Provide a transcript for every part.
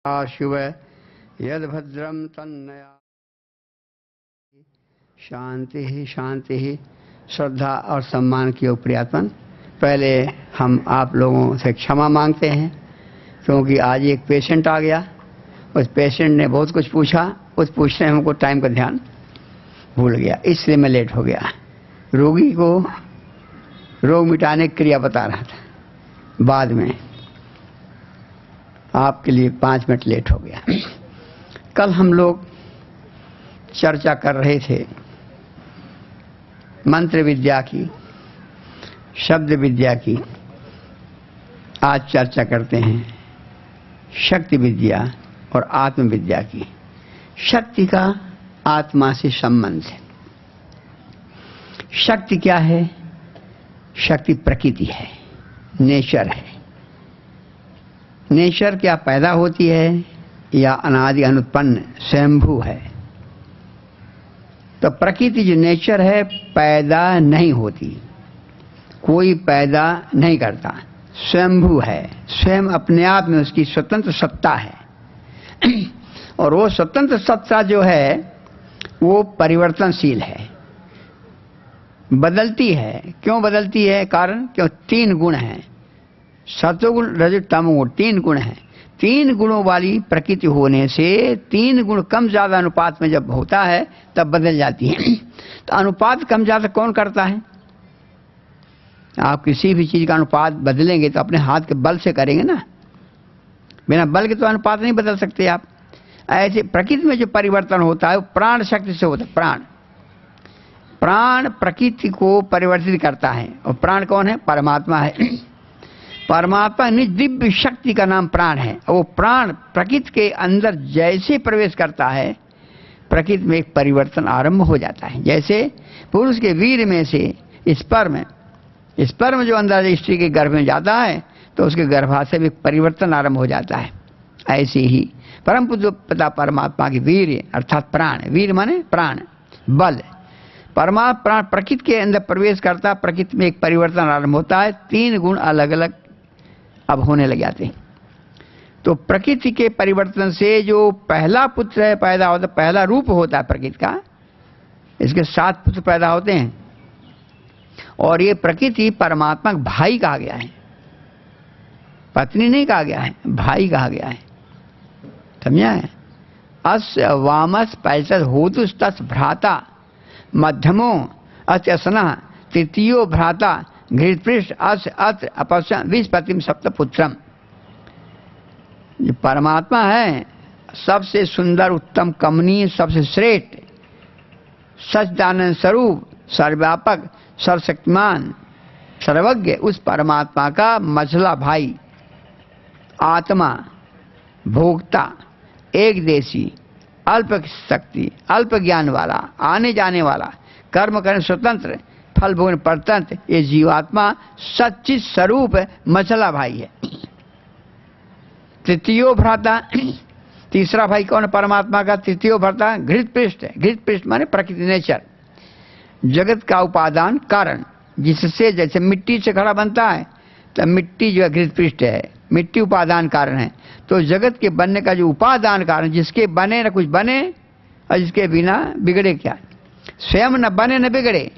शिव यद भद्रम तन्नया। शांति ही शांति ही। श्रद्धा और सम्मान की प्रियात्मन, पहले हम आप लोगों से क्षमा मांगते हैं क्योंकि आज एक पेशेंट आ गया। उस पेशेंट ने बहुत कुछ पूछा, उस पूछने हमको टाइम का ध्यान भूल गया, इसलिए मैं लेट हो गया। रोगी को रोग मिटाने की क्रिया बता रहा था, बाद में आपके लिए 5 मिनट लेट हो गया। कल हम लोग चर्चा कर रहे थे मंत्र विद्या की, शब्द विद्या की। आज चर्चा करते हैं शक्ति विद्या और आत्म विद्या की। शक्ति का आत्मा से संबंध है। शक्ति क्या है? शक्ति प्रकृति है, नेचर है। नेचर क्या पैदा होती है या अनादि अनुत्पन्न स्वयंभू है? तो प्रकृति जो नेचर है पैदा नहीं होती, कोई पैदा नहीं करता, स्वयंभू है। स्वयं अपने आप में उसकी स्वतंत्र सत्ता है और वो स्वतंत्र सत्ता जो है वो परिवर्तनशील है, बदलती है। क्यों बदलती है? कारण क्यों 3 गुण हैं, सत्वगुण रजो तमोगुण, 3 गुण हैं। 3 गुणों वाली प्रकृति होने से 3 गुण कम ज्यादा अनुपात में जब होता है तब बदल जाती है। तो अनुपात कम ज्यादा कौन करता है? आप किसी भी चीज का अनुपात बदलेंगे तो अपने हाथ के बल से करेंगे ना, बिना बल के तो अनुपात नहीं बदल सकते आप। ऐसे प्रकृति में जो परिवर्तन होता है वो प्राण शक्ति से होता है। प्राण प्रकृति को परिवर्तित करता है। और प्राण कौन है? परमात्मा है। परमात्मा निज दिव्य शक्ति का नाम प्राण है। वो प्राण प्रकृति के अंदर जैसे प्रवेश करता है प्रकृति में एक परिवर्तन आरंभ हो जाता है। जैसे पुरुष के वीर में से स्पर्म जो अंदर स्त्री के गर्भ में जाता है तो उसके गर्भाशय में परिवर्तन आरंभ हो जाता है। ऐसे ही परम पिता परमात्मा की वीर अर्थात प्राण, वीर माने प्राण, बल। परमात्मा प्राण प्रकृति के अंदर प्रवेश करता, प्रकृति में एक परिवर्तन आरंभ होता है। 3 गुण अलग अलग अब होने लग जाते हैं। तो प्रकृति के परिवर्तन से जो पहला पुत्र है पैदा होता, पहला रूप होता है प्रकृति का। इसके 7 पुत्र पैदा होते हैं और ये प्रकृति परमात्मा का भाई कहा गया है, पत्नी नहीं कहा गया है, भाई कहा गया है। समझा है? अस्य वामस पैसद होतुस तस् भ्राता मध्यमो अत्यसना तृतीयो भ्राता घृतपृष्ठ अस अत्र अपश्य विस्पतिम सप्तपुत्रम। परमात्मा है सबसे सुंदर, उत्तम, कमनीय, सबसे श्रेष्ठ, सच्चिदानंद स्वरूप, सर्वव्यापक, सर्वशक्तिमान, सर्वज्ञ उस परमात्मा का मझला भाई, आत्मा, भोक्ता, एक देशी, अल्प शक्ति, अल्प ज्ञान वाला, आने जाने वाला, कर्म करने स्वतंत्र, फल भोगने परतंत्र, ये जीवात्मा सच्चित स्वरूप मछला भाई है। तृतीयो भ्राता, तीसरा भाई कौन है परमात्मा का? तृतीयो भ्राता घृतपृष्ठ है। घृतपृष्ठ माने प्रकृति, नेचर, जगत का उपादान कारण, जिससे जैसे मिट्टी से घड़ा बनता है तो मिट्टी जो है घृतपृष्ठ है, मिट्टी उपादान कारण है। तो जगत के बनने का जो उपादान कारण, जिसके बने न कुछ बने और जिसके बिना बिगड़े क्या? स्वयं न बने न बिगड़े,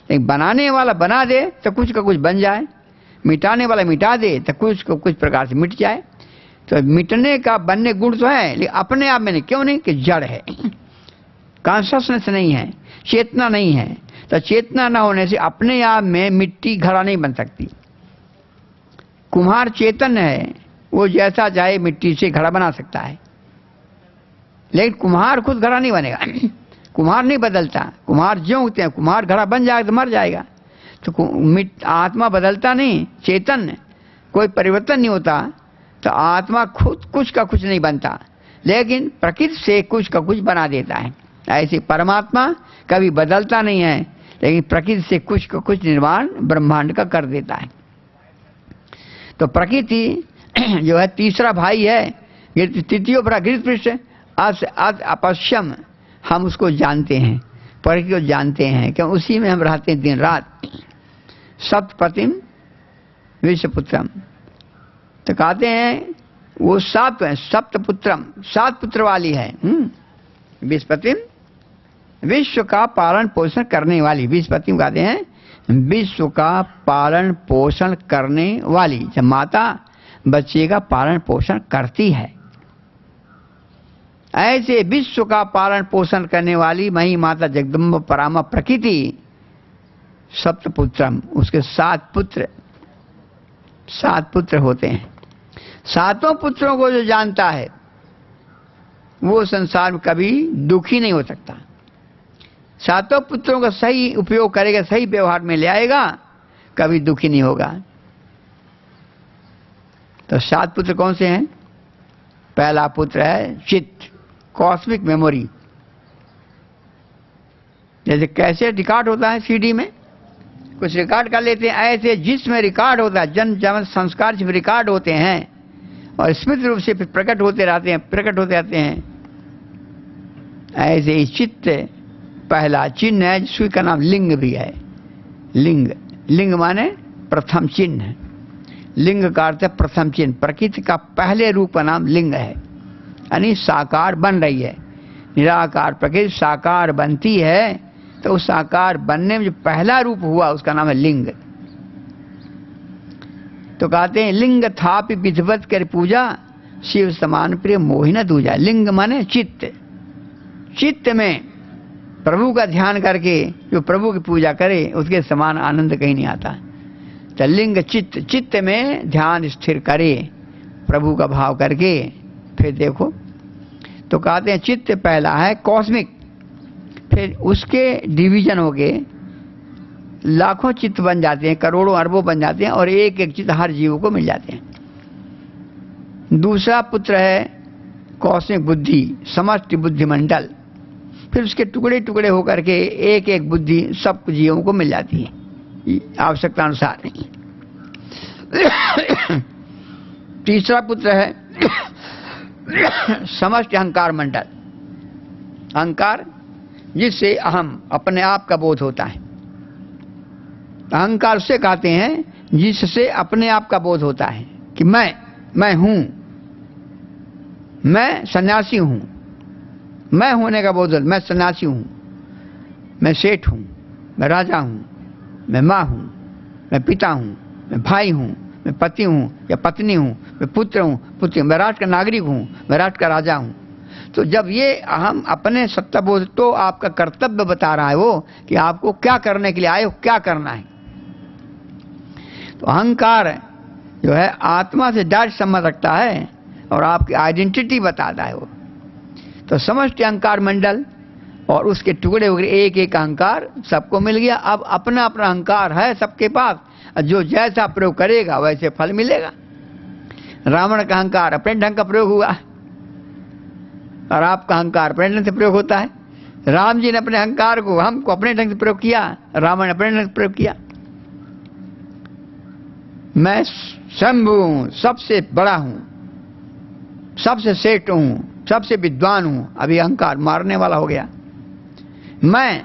लेकिन बनाने वाला बना दे तो कुछ का कुछ बन जाए, मिटाने वाला मिटा दे तो कुछ को कुछ प्रकार से मिट जाए। तो मिटने का बनने गुण तो है लेकिन अपने आप में नहीं। क्यों नहीं? कि जड़ है, कॉन्शसनेस नहीं है, चेतना नहीं है। तो चेतना न होने से अपने आप में मिट्टी घड़ा नहीं बन सकती। कुम्हार चेतन है, वो जैसा चाहे मिट्टी से घड़ा बना सकता है, लेकिन कुम्हार खुद घड़ा नहीं बनेगा। कुम्हार नहीं बदलता, कुम्हार ज्यों होते हैं, कुम्हार घड़ा बन जाएगा तो मर जाएगा। तो आत्मा बदलता नहीं, चेतन, कोई परिवर्तन नहीं होता। तो आत्मा खुद कुछ का कुछ नहीं बनता, लेकिन प्रकृति से कुछ का कुछ बना देता है। ऐसे परमात्मा कभी बदलता नहीं है, लेकिन प्रकृति से कुछ का कुछ निर्माण ब्रह्मांड का कर देता है। तो प्रकृति जो है तीसरा भाई है, तृतीयो बड़ा घृतपृष्ठ अस अपश्यम, हम उसको जानते हैं, प्रकृति को जानते हैं, क्यों? उसी में हम रहते हैं दिन रात। सप्तपतिम विश्वपुत्रम, तो कहते हैं वो सात है, सप्तपुत्रम, 7 पुत्र वाली है। विस्पतिम, विश्व का पालन पोषण करने वाली। विस्पतिम कहते हैं विश्व का पालन पोषण करने वाली। जब माता बच्चे का पालन पोषण करती है, ऐसे विश्व का पालन पोषण करने वाली मही माता जगदम्ब परामा प्रकृति सप्तपुत्रम, उसके 7 पुत्र होते हैं। 7 पुत्रों को जो जानता है वो संसार में कभी दुखी नहीं हो सकता। 7 पुत्रों का सही उपयोग करेगा, सही व्यवहार में ले आएगा, कभी दुखी नहीं होगा। तो 7 पुत्र कौन से हैं? पहला पुत्र है चित्त, कॉस्मिक मेमोरी। जैसे कैसे रिकॉर्ड होता है सीडी में, कुछ रिकॉर्ड कर लेते हैं, ऐसे जिसमें रिकॉर्ड होता है, जन्म जन्म संस्कार से रिकॉर्ड होते हैं और स्मृति रूप से प्रकट होते रहते हैं। ऐसे ही चित्त पहला चिन्ह है, जिसका नाम लिंग भी है। लिंग माने प्रथम चिन्ह। लिंग का अर्थ है प्रथम चिन्ह। प्रकृति का पहले रूप का नाम लिंग है, यानी साकार बन रही है। निराकार प्रकृति साकार बनती है, तो उस साकार बनने में जो पहला रूप हुआ उसका नाम है लिंग। तो कहते हैं लिंग थापि विधिवत कर पूजा, शिव समान प्रिय मोहिना दूजा। लिंग माने चित्त। चित्त में प्रभु का ध्यान करके जो प्रभु की पूजा करे, उसके समान आनंद कहीं नहीं आता। तो लिंग चित्त, चित्त में ध्यान स्थिर करे प्रभु का भाव करके, फिर देखो। तो कहते हैं चित्त पहला है कॉस्मिक, फिर उसके डिवीजन हो गए, लाखों चित्त बन जाते हैं, करोड़ों अरबों बन जाते हैं, और एक एक चित्त हर जीव को मिल जाते हैं। दूसरा पुत्र है कॉस्मिक बुद्धि, समष्टि बुद्धिमंडल। फिर उसके टुकड़े टुकड़े होकर के एक एक बुद्धि सब जीवों को मिल जाती है आवश्यकता अनुसार। तीसरा पुत्र है समष्टि अहंकार मंडल। अहंकार जिससे अहम, अपने आप का बोध होता है। अहंकार से कहते हैं जिससे अपने आप का बोध होता है कि मैं हूं, मैं सन्यासी हूं। मैं होने का बोध, मैं सन्यासी हूं, मैं सेठ हूं, मैं राजा हूं, मैं मां हूं, मैं पिता हूं, मैं भाई हूं, मैं पति हूं या पत्नी हूं, मैं पुत्र हूं, पुत्री हूं, मैं राष्ट्र का नागरिक हूं, मैं राष्ट्र का राजा हूं। तो जब ये हम अपने सत्ता बोध, तो आपका कर्तव्य बता रहा है वो कि आपको क्या करने के लिए आए हो, क्या करना है। तो अहंकार जो है आत्मा से डायरेक्ट संबंध रखता है और आपकी आइडेंटिटी बताता है वो। तो समष्टि अहंकार मंडल और उसके टुकड़े वगैरह एक एक अहंकार सबको मिल गया। अब अपना अपना अहंकार है सबके पास, जो जैसा प्रयोग करेगा वैसे फल मिलेगा। रावण का अहंकार अपने ढंग का प्रयोग हुआ और आपका अहंकार अपने ढंग से प्रयोग होता है। राम जी ने अपने अहंकार को हमको अपने ढंग से प्रयोग किया, रावण ने अपने ढंग से प्रयोग किया। मैं शंभु हूं, सबसे बड़ा हूं, सबसे श्रेष्ठ हूं, सबसे विद्वान हूं। अभी अहंकार मारने वाला हो गया। मैं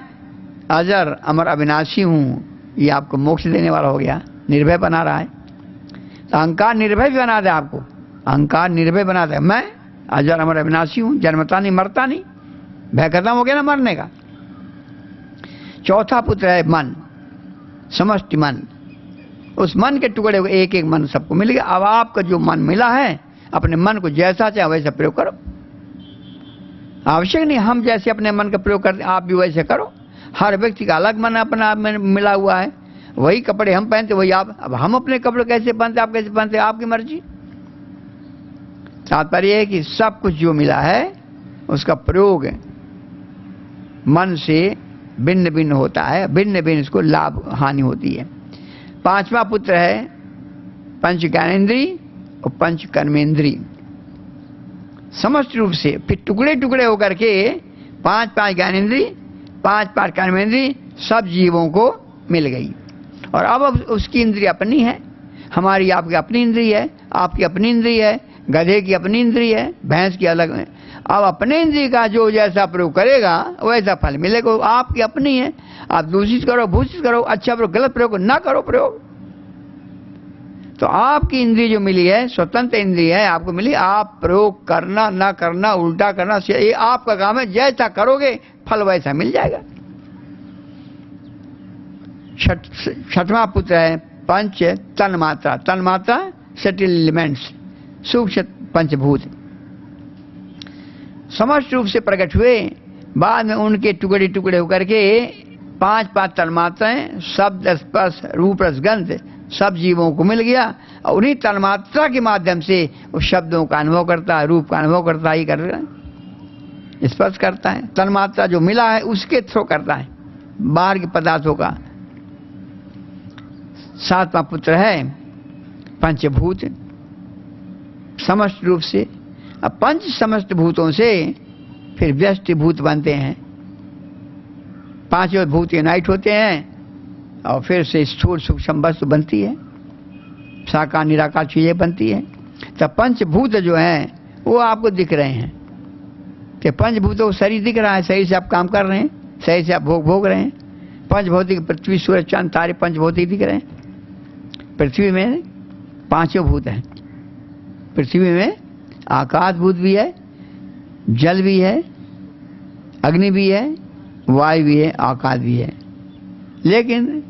अजर अमर अविनाशी हूं, ये आपको मोक्ष देने वाला हो गया। निर्भय बना रहा है। तो अहंकार निर्भय भी बना दे आपको, अहंकार निर्भय बना दे। मैं अजर अमर अविनाशी हूं, जन्मता नहीं मरता नहीं, भय खत्म हो गया ना मरने का। चौथा पुत्र है मन, समष्टि मन। उस मन के टुकड़े एक एक मन सबको मिल गया। अब आपका जो मन मिला है, अपने मन को जैसा चाहे वैसा प्रयोग करो। आवश्यक नहीं हम जैसे अपने मन का प्रयोग करते आप भी वैसे करो। हर व्यक्ति का अलग मन अपना में मिला हुआ है। वही कपड़े हम पहनते वही आप। अब हम अपने कपड़े कैसे पहनते, आप कैसे पहनते, आपकी मर्जी। तात्पर्य है कि सब कुछ जो मिला है उसका प्रयोग मन से भिन्न भिन्न होता है, भिन्न भिन्न इसको लाभ हानि होती है। पांचवा पुत्र है पंच ज्ञानेन्द्री और पंच कर्मेंद्री। समस्त रूप से फिर टुकड़े टुकड़े होकर के 5 ज्ञानेन्द्री, 5 कर्मेंद्री सब जीवों को मिल गई। और अब उसकी इंद्रिय अपनी है, हमारी आपकी अपनी इंद्रिय है, आपकी अपनी इंद्रिय है, गधे की अपनी इंद्रिय है, भैंस की अलग है। अब अपने इंद्रिय का जो जैसा प्रयोग करेगा वैसा फल मिलेगा। आपकी अपनी है, आप दूषित करो भूषित करो, अच्छा प्रयोग गलत प्रयोग ना करो प्रयोग। तो आपकी इंद्रिय जो मिली है, स्वतंत्र इंद्रिय है, आपको मिली, आप प्रयोग करना ना करना, उल्टा करना, ये आपका काम है। जैसा करोगे फल वैसा मिल जाएगा। छठवां पुत्र है पंच तन्मात्रा। तन्मात्रा सटिल एलिमेंट्स, सूक्ष्म पंचभूत समस्त रूप से प्रकट हुए, बाद में उनके टुकड़े टुकड़े होकर के पांच तन्मात्राएं, शब्द स्पर्श रूप रसगंध सब जीवों को मिल गया, और उन्हीं तन्मात्रा के माध्यम से उस शब्दों का अनुभव करता है, रूप का अनुभव करता ही कर रहा है, स्पर्श करता है। तन्मात्रा जो मिला है उसके थ्रू करता है, बाहर के पदार्थों का। सातवां पुत्र है पंचभूत, समस्त रूप से। अब पंच समस्त भूतों से फिर व्यष्टि भूत बनते हैं, पांचों भूत यूनाइट होते हैं और फिर से स्थूल सूक्ष्म वस्तु बनती है, साकार निराकार चीजें बनती है। तो पंचभूत जो हैं वो आपको दिख रहे हैं कि पंचभूतों शरीर दिख रहा है, सही से आप काम कर रहे हैं, सही से आप भोग रहे हैं। पंचभौतिक पृथ्वी सूरज चांद तारे पंचभौतिक दिख रहे हैं। पृथ्वी में पांचों भूत हैं। पृथ्वी में आकाश भूत भी है, जल भी है, अग्नि भी है, वायु भी है, आकाश भी है। लेकिन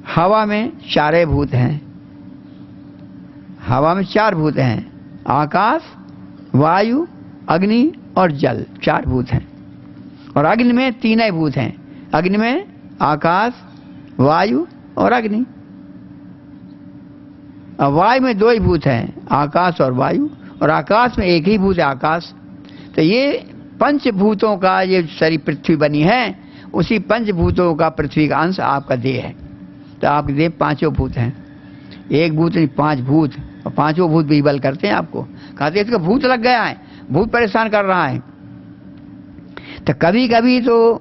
हवा में चारे भूत हैं। हवा में चार भूत हैं, आकाश, वायु, अग्नि और जल, चार भूत हैं। और अग्नि में तीन ही भूत हैं। अग्नि में आकाश, वायु और अग्नि। और वायु में दो ही भूत हैं, आकाश और वायु, और आकाश में एक ही भूत है, आकाश। तो ये पंचभूतों का ये सारी पृथ्वी बनी है, उसी पंचभूतों का पृथ्वी का अंश आपका देह है। तो आपके देह पांचों भूत हैं, एक भूत नहीं, पांच भूत। और पांचों भूत भी बल करते हैं आपको, कहते हैं इसका भूत लग गया है, भूत परेशान कर रहा है। तो कभी कभी तो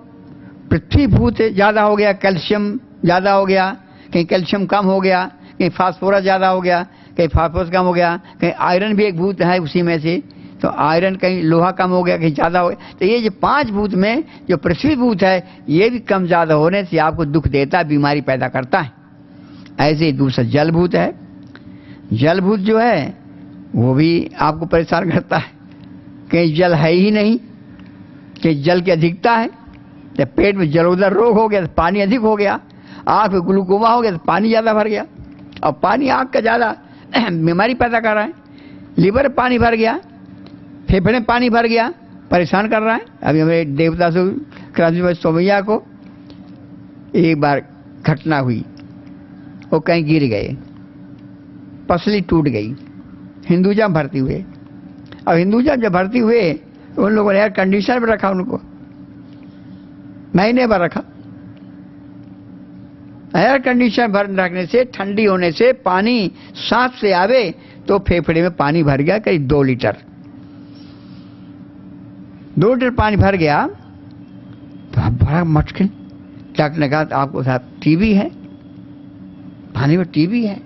पृथ्वी भूत ज्यादा हो गया, कैल्शियम ज्यादा हो गया, कहीं कैल्शियम कम हो गया, कहीं फास्फोरस ज्यादा हो गया, कहीं फास्फोरस कम हो गया, कहीं आयरन भी एक भूत है उसी में से, तो आयरन कहीं लोहा कम हो गया, कहीं ज्यादा हो गया। तो ये जो पांच भूत में जो पृथ्वी भूत है, ये भी कम ज्यादा होने से आपको दुख देता है, बीमारी पैदा करता है। ऐसे ही दूसरा जल भूत है। जल भूत जो है वो भी आपको परेशान करता है, कहीं जल है ही नहीं, कहीं जल की अधिकता है, तो पेट में जलोदर रोग हो गया तो पानी अधिक हो गया, आंख में ग्लूकोमा हो गया तो पानी ज्यादा भर गया, और पानी आंख का ज्यादा बीमारी पैदा कर रहा है। लीवर पानी भर गया, फेफड़े में पानी भर गया, परेशान कर रहा है। अभी हमारे देवता से क्रांति सोमैया को एक बार घटना हुई, वो कहीं गिर गए, पसली टूट गई, हिंदुजा भर्ती हुए। अब हिंदुजा जब भर्ती हुए तो उन लोगों ने एयर कंडीशनर में रखा, उनको महीने भर रखा। एयर कंडीशनर भर रखने से, ठंडी होने से पानी सांस से आवे तो फेफड़े में पानी भर गया, करीब 2 लीटर। 2 लीटर पानी भर गया तो बड़ा मुश्किल। डॉक्टर ने कहा आपको साहब टीबी है, पानी में टीबी है।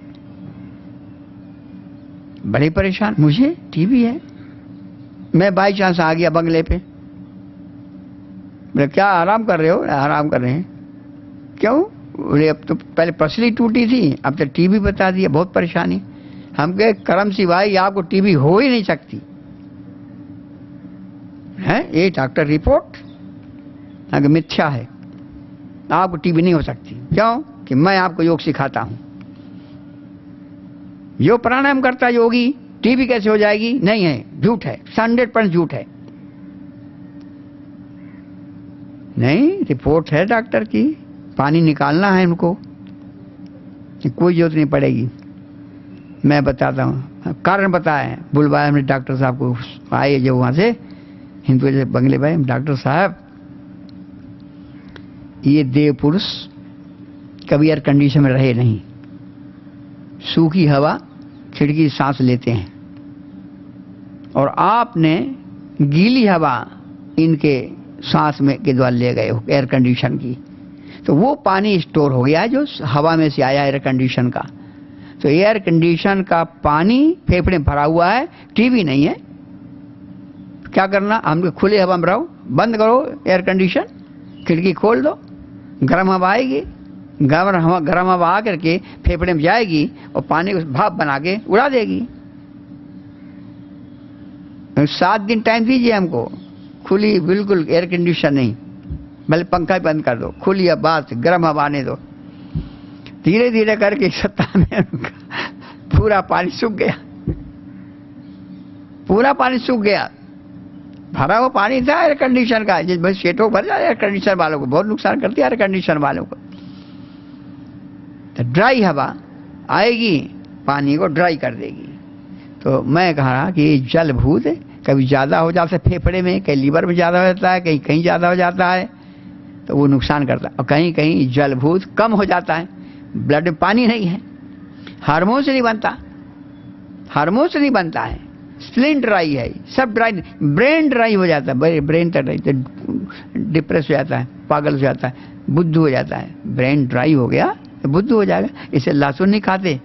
बड़े परेशान, मुझे टीबी है। मैं बाई चांस आ गया बंगले पे। बोले क्या आराम कर रहे हो? आराम कर रहे हैं। क्यों? बोले अब तो पहले पसली टूटी थी, अब तो टीबी बता दिया, बहुत परेशानी। हम कहे करम सिवाय आपको टीबी हो ही नहीं सकती है, ये डॉक्टर रिपोर्ट अगर मिथ्या है, आपको टीबी नहीं हो सकती। क्यों? कि मैं आपको योग सिखाता हूं। जो प्राणायाम करता योगी, टीबी कैसे हो जाएगी? नहीं है, झूठ है, 100% झूठ है। नहीं, रिपोर्ट है डॉक्टर की, पानी निकालना है उनको, कोई जरूरत नहीं पड़ेगी। मैं बताता हूँ, कारण बताया, बुलवाया हमने डॉक्टर साहब को, आए जो वहां से हिंदू जैसे बंगले भाई, डॉक्टर साहब ये देव पुरुष कभी एयर कंडीशन में रहे नहीं, सूखी हवा खिड़की सांस लेते हैं, और आपने गीली हवा इनके सांस में के द्वारा ले गए हो एयर कंडीशन की, तो वो पानी स्टोर हो गया है जो हवा में से आया एयर कंडीशन का। तो एयर कंडीशन का पानी फेफड़े में भरा हुआ है, टीबी नहीं है। क्या करना? हम खुले हवा में रहो, बंद करो एयर कंडीशन, खिड़की खोल दो, गर्म हवा आएगी, गर्म हवा आकर के फेफड़े में जाएगी और पानी को भाप बना के उड़ा देगी। 7 दिन टाइम दीजिए हमको, खुली बिल्कुल एयर कंडीशन नहीं, भले पंखा ही बंद कर दो, खुली हवा गर्म हवा आने दो। धीरे धीरे करके 1 सप्ताह में पूरा पानी सूख गया, पूरा पानी सूख गया। भरा हुआ पानी था एयर कंडीशन का, जिस भाई सेठों भर जाए एयर कंडीशन वालों को, बहुत नुकसान करती है एयर कंडीशन वालों को। तो ड्राई हवा आएगी, पानी को ड्राई कर देगी। तो मैं कहा कि जल भूत कभी ज़्यादा हो जाता है फेफड़े में, कहीं लीवर में ज़्यादा हो जाता है, कहीं कहीं ज़्यादा हो जाता है, तो वो नुकसान करता है। और कहीं कहीं जल भूत कम हो जाता है, ब्लड में पानी नहीं है, हार्मोन से नहीं बनता, हार्मोन से नहीं बनता है, स्प्लीन ड्राई है, सब ड्राई, ब्रेन ड्राई हो जाता है, ब्रेन तक ड्राई, तो डिप्रेस हो जाता है, पागल हो जाता है, बुद्धू हो जाता है। ब्रेन ड्राई हो गया तो बुद्धू हो जाएगा। इसे लहसुन नहीं खाते,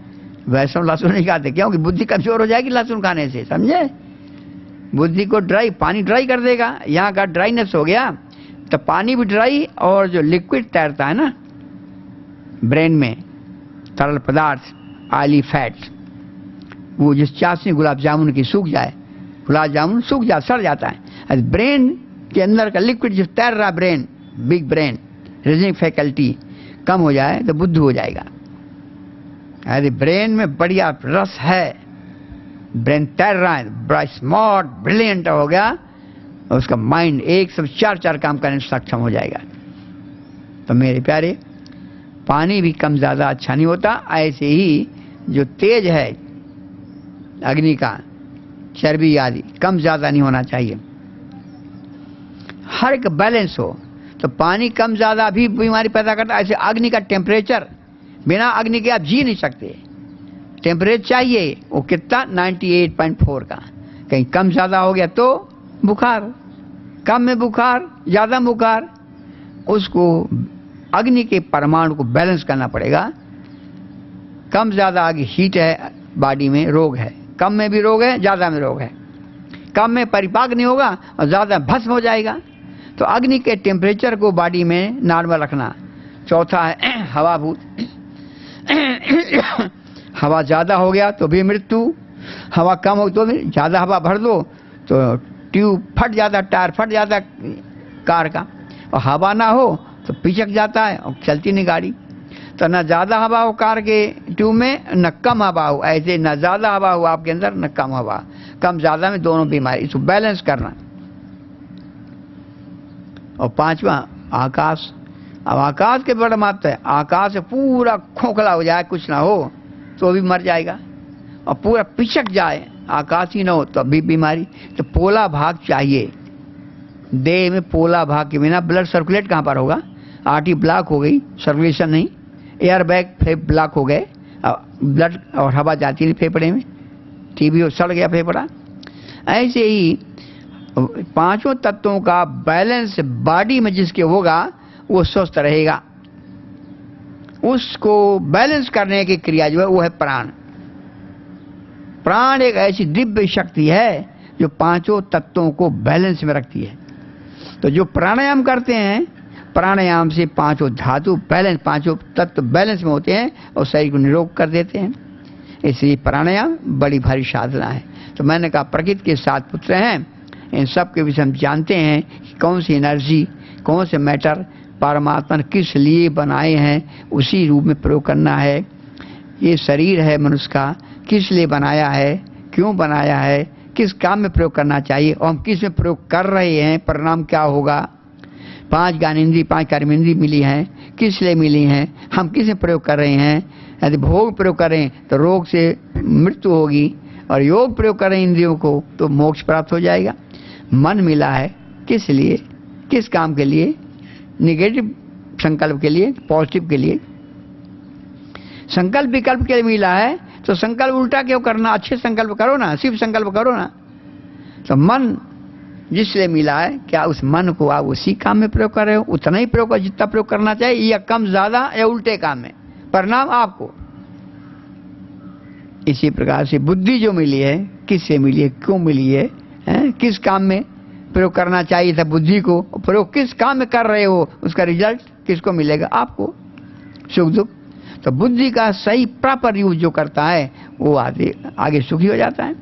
वैष्णव लहसुन नहीं खाते, क्योंकि बुद्धि कमजोर हो जाएगी लहसुन खाने से, समझे? बुद्धि को ड्राई, पानी ड्राई कर देगा। यहाँ का ड्राइनेस हो गया तो पानी भी ड्राई, और जो लिक्विड तैरता है ना ब्रेन में, तरल पदार्थ, ऑयली फैट्स, वो जिस चाशनी गुलाब जामुन की सूख जाए, गुलाब जामुन सूख जाए, सड़ जाता है। ब्रेन के अंदर का लिक्विड जो तैर रहा, brain, big brain, reasoning faculty कम हो जाए तो बुद्धू हो जाएगा। यदि ब्रेन में बढ़िया रस है, ब्रेन तैर रहा है, बड़ा स्मार्ट ब्रिलियंट हो गया, उसका माइंड 104 काम करने में सक्षम हो जाएगा। तो मेरे प्यारे, पानी भी कम ज़्यादा अच्छा नहीं होता। ऐसे ही जो तेज है अग्नि का, चर्बी आदि कम ज़्यादा नहीं होना चाहिए, हर एक बैलेंस हो। तो पानी कम ज़्यादा भी बीमारी पैदा करता है। ऐसे अग्नि का टेम्परेचर, बिना अग्नि के आप जी नहीं सकते, टेम्परेचर चाहिए। वो कितना? 98.4 का। कहीं कम ज़्यादा हो गया तो बुखार, कम में बुखार, ज़्यादा बुखार, उसको अग्नि के परमाणु को बैलेंस करना पड़ेगा। कम ज़्यादा आगे हीट है बॉडी में, रोग है, कम में भी रोग है, ज़्यादा में रोग है। कम में परिपाक नहीं होगा और ज़्यादा भस्म हो जाएगा। तो अग्नि के टेम्परेचर को बॉडी में नॉर्मल रखना। चौथा है हवा भूत। हवा ज़्यादा हो गया तो भी मृत्यु, हवा कम हो तो भी, ज़्यादा हवा भर दो तो ट्यूब फट जाता, टायर फट जाता कार का, और हवा ना हो तो पिचक जाता है और चलती नहीं गाड़ी। तो न ज़्यादा हवा हो कार के ट्यूब में, न कम हवा हो। ऐसे न ज़्यादा हवा हो आपके अंदर, न कम हवा, कम ज़्यादा में दोनों बीमारी, इसको बैलेंस करना। और 5वां आकाश। अब आकाश के बड़ा महत्व है। आकाश से पूरा खोखला हो जाए, कुछ ना हो तो भी मर जाएगा, और पूरा पिचक जाए, आकाश ही ना हो तो भी बीमारी। तो पोला भाग चाहिए देह में। पोला भाग के बिना ब्लड सर्कुलेट कहाँ पर होगा? आर्टरी ब्लॉक हो गई, सर्कुलेशन नहीं, एयर बैग फेफड़े ब्लॉक हो गए, ब्लड और हवा जाती नहीं फेफड़े में, टीबी हो, सड़ गया फेफड़ा। ऐसे ही 5 तत्वों का बैलेंस बॉडी में जिसके होगा वो स्वस्थ रहेगा। उसको बैलेंस करने की क्रिया जो है वो है प्राण। प्राण एक ऐसी दिव्य शक्ति है जो 5 तत्वों को बैलेंस में रखती है। तो जो प्राणायाम करते हैं, प्राणायाम से 5 धातु बैलेंस, 5 तत्व बैलेंस में होते हैं और शरीर को निरोग कर देते हैं। इसलिए प्राणायाम बड़ी भारी साधना है। तो मैंने कहा प्रकृति के 7 पुत्र हैं, इन सब के विषय हम जानते हैं कि कौन सी एनर्जी, कौन से मैटर परमात्मा ने किस लिए बनाए हैं, उसी रूप में प्रयोग करना है। ये शरीर है मनुष्य का, किस लिए बनाया है, क्यों बनाया है, किस काम में प्रयोग करना चाहिए, और हम किस में प्रयोग कर रहे हैं, परिणाम क्या होगा। 5 ज्ञानेंद्रिय, 5 कर्मेंद्रिय मिली हैं, किस लिए मिली हैं, हम किस में प्रयोग कर रहे हैं। यदि भोग प्रयोग करें तो रोग से मृत्यु होगी, और योग प्रयोग करें इंद्रियों को तो मोक्ष प्राप्त हो जाएगा। मन मिला है किस लिए, किस काम के लिए, निगेटिव संकल्प के लिए, पॉजिटिव के लिए। संकल्प विकल्प के लिए मिला है तो संकल्प उल्टा क्यों करना, अच्छे संकल्प करो ना, शिव संकल्प करो ना। तो मन जिसलिए मिला है, क्या उस मन को आप उसी काम में प्रयोग कर रहे हो? उतना ही प्रयोग जितना प्रयोग करना चाहिए, या कम ज्यादा या उल्टे काम में, परिणाम आपको। इसी प्रकार से बुद्धि जो मिली है, किससे मिली है, क्यों मिली है, किस काम में प्रयोग करना चाहिए था बुद्धि को, प्रयोग किस काम में कर रहे हो, उसका रिजल्ट किसको मिलेगा? आपको। सुख दुख। तो बुद्धि का सही प्रॉपर यूज जो करता है वो आगे सुखी हो जाता है।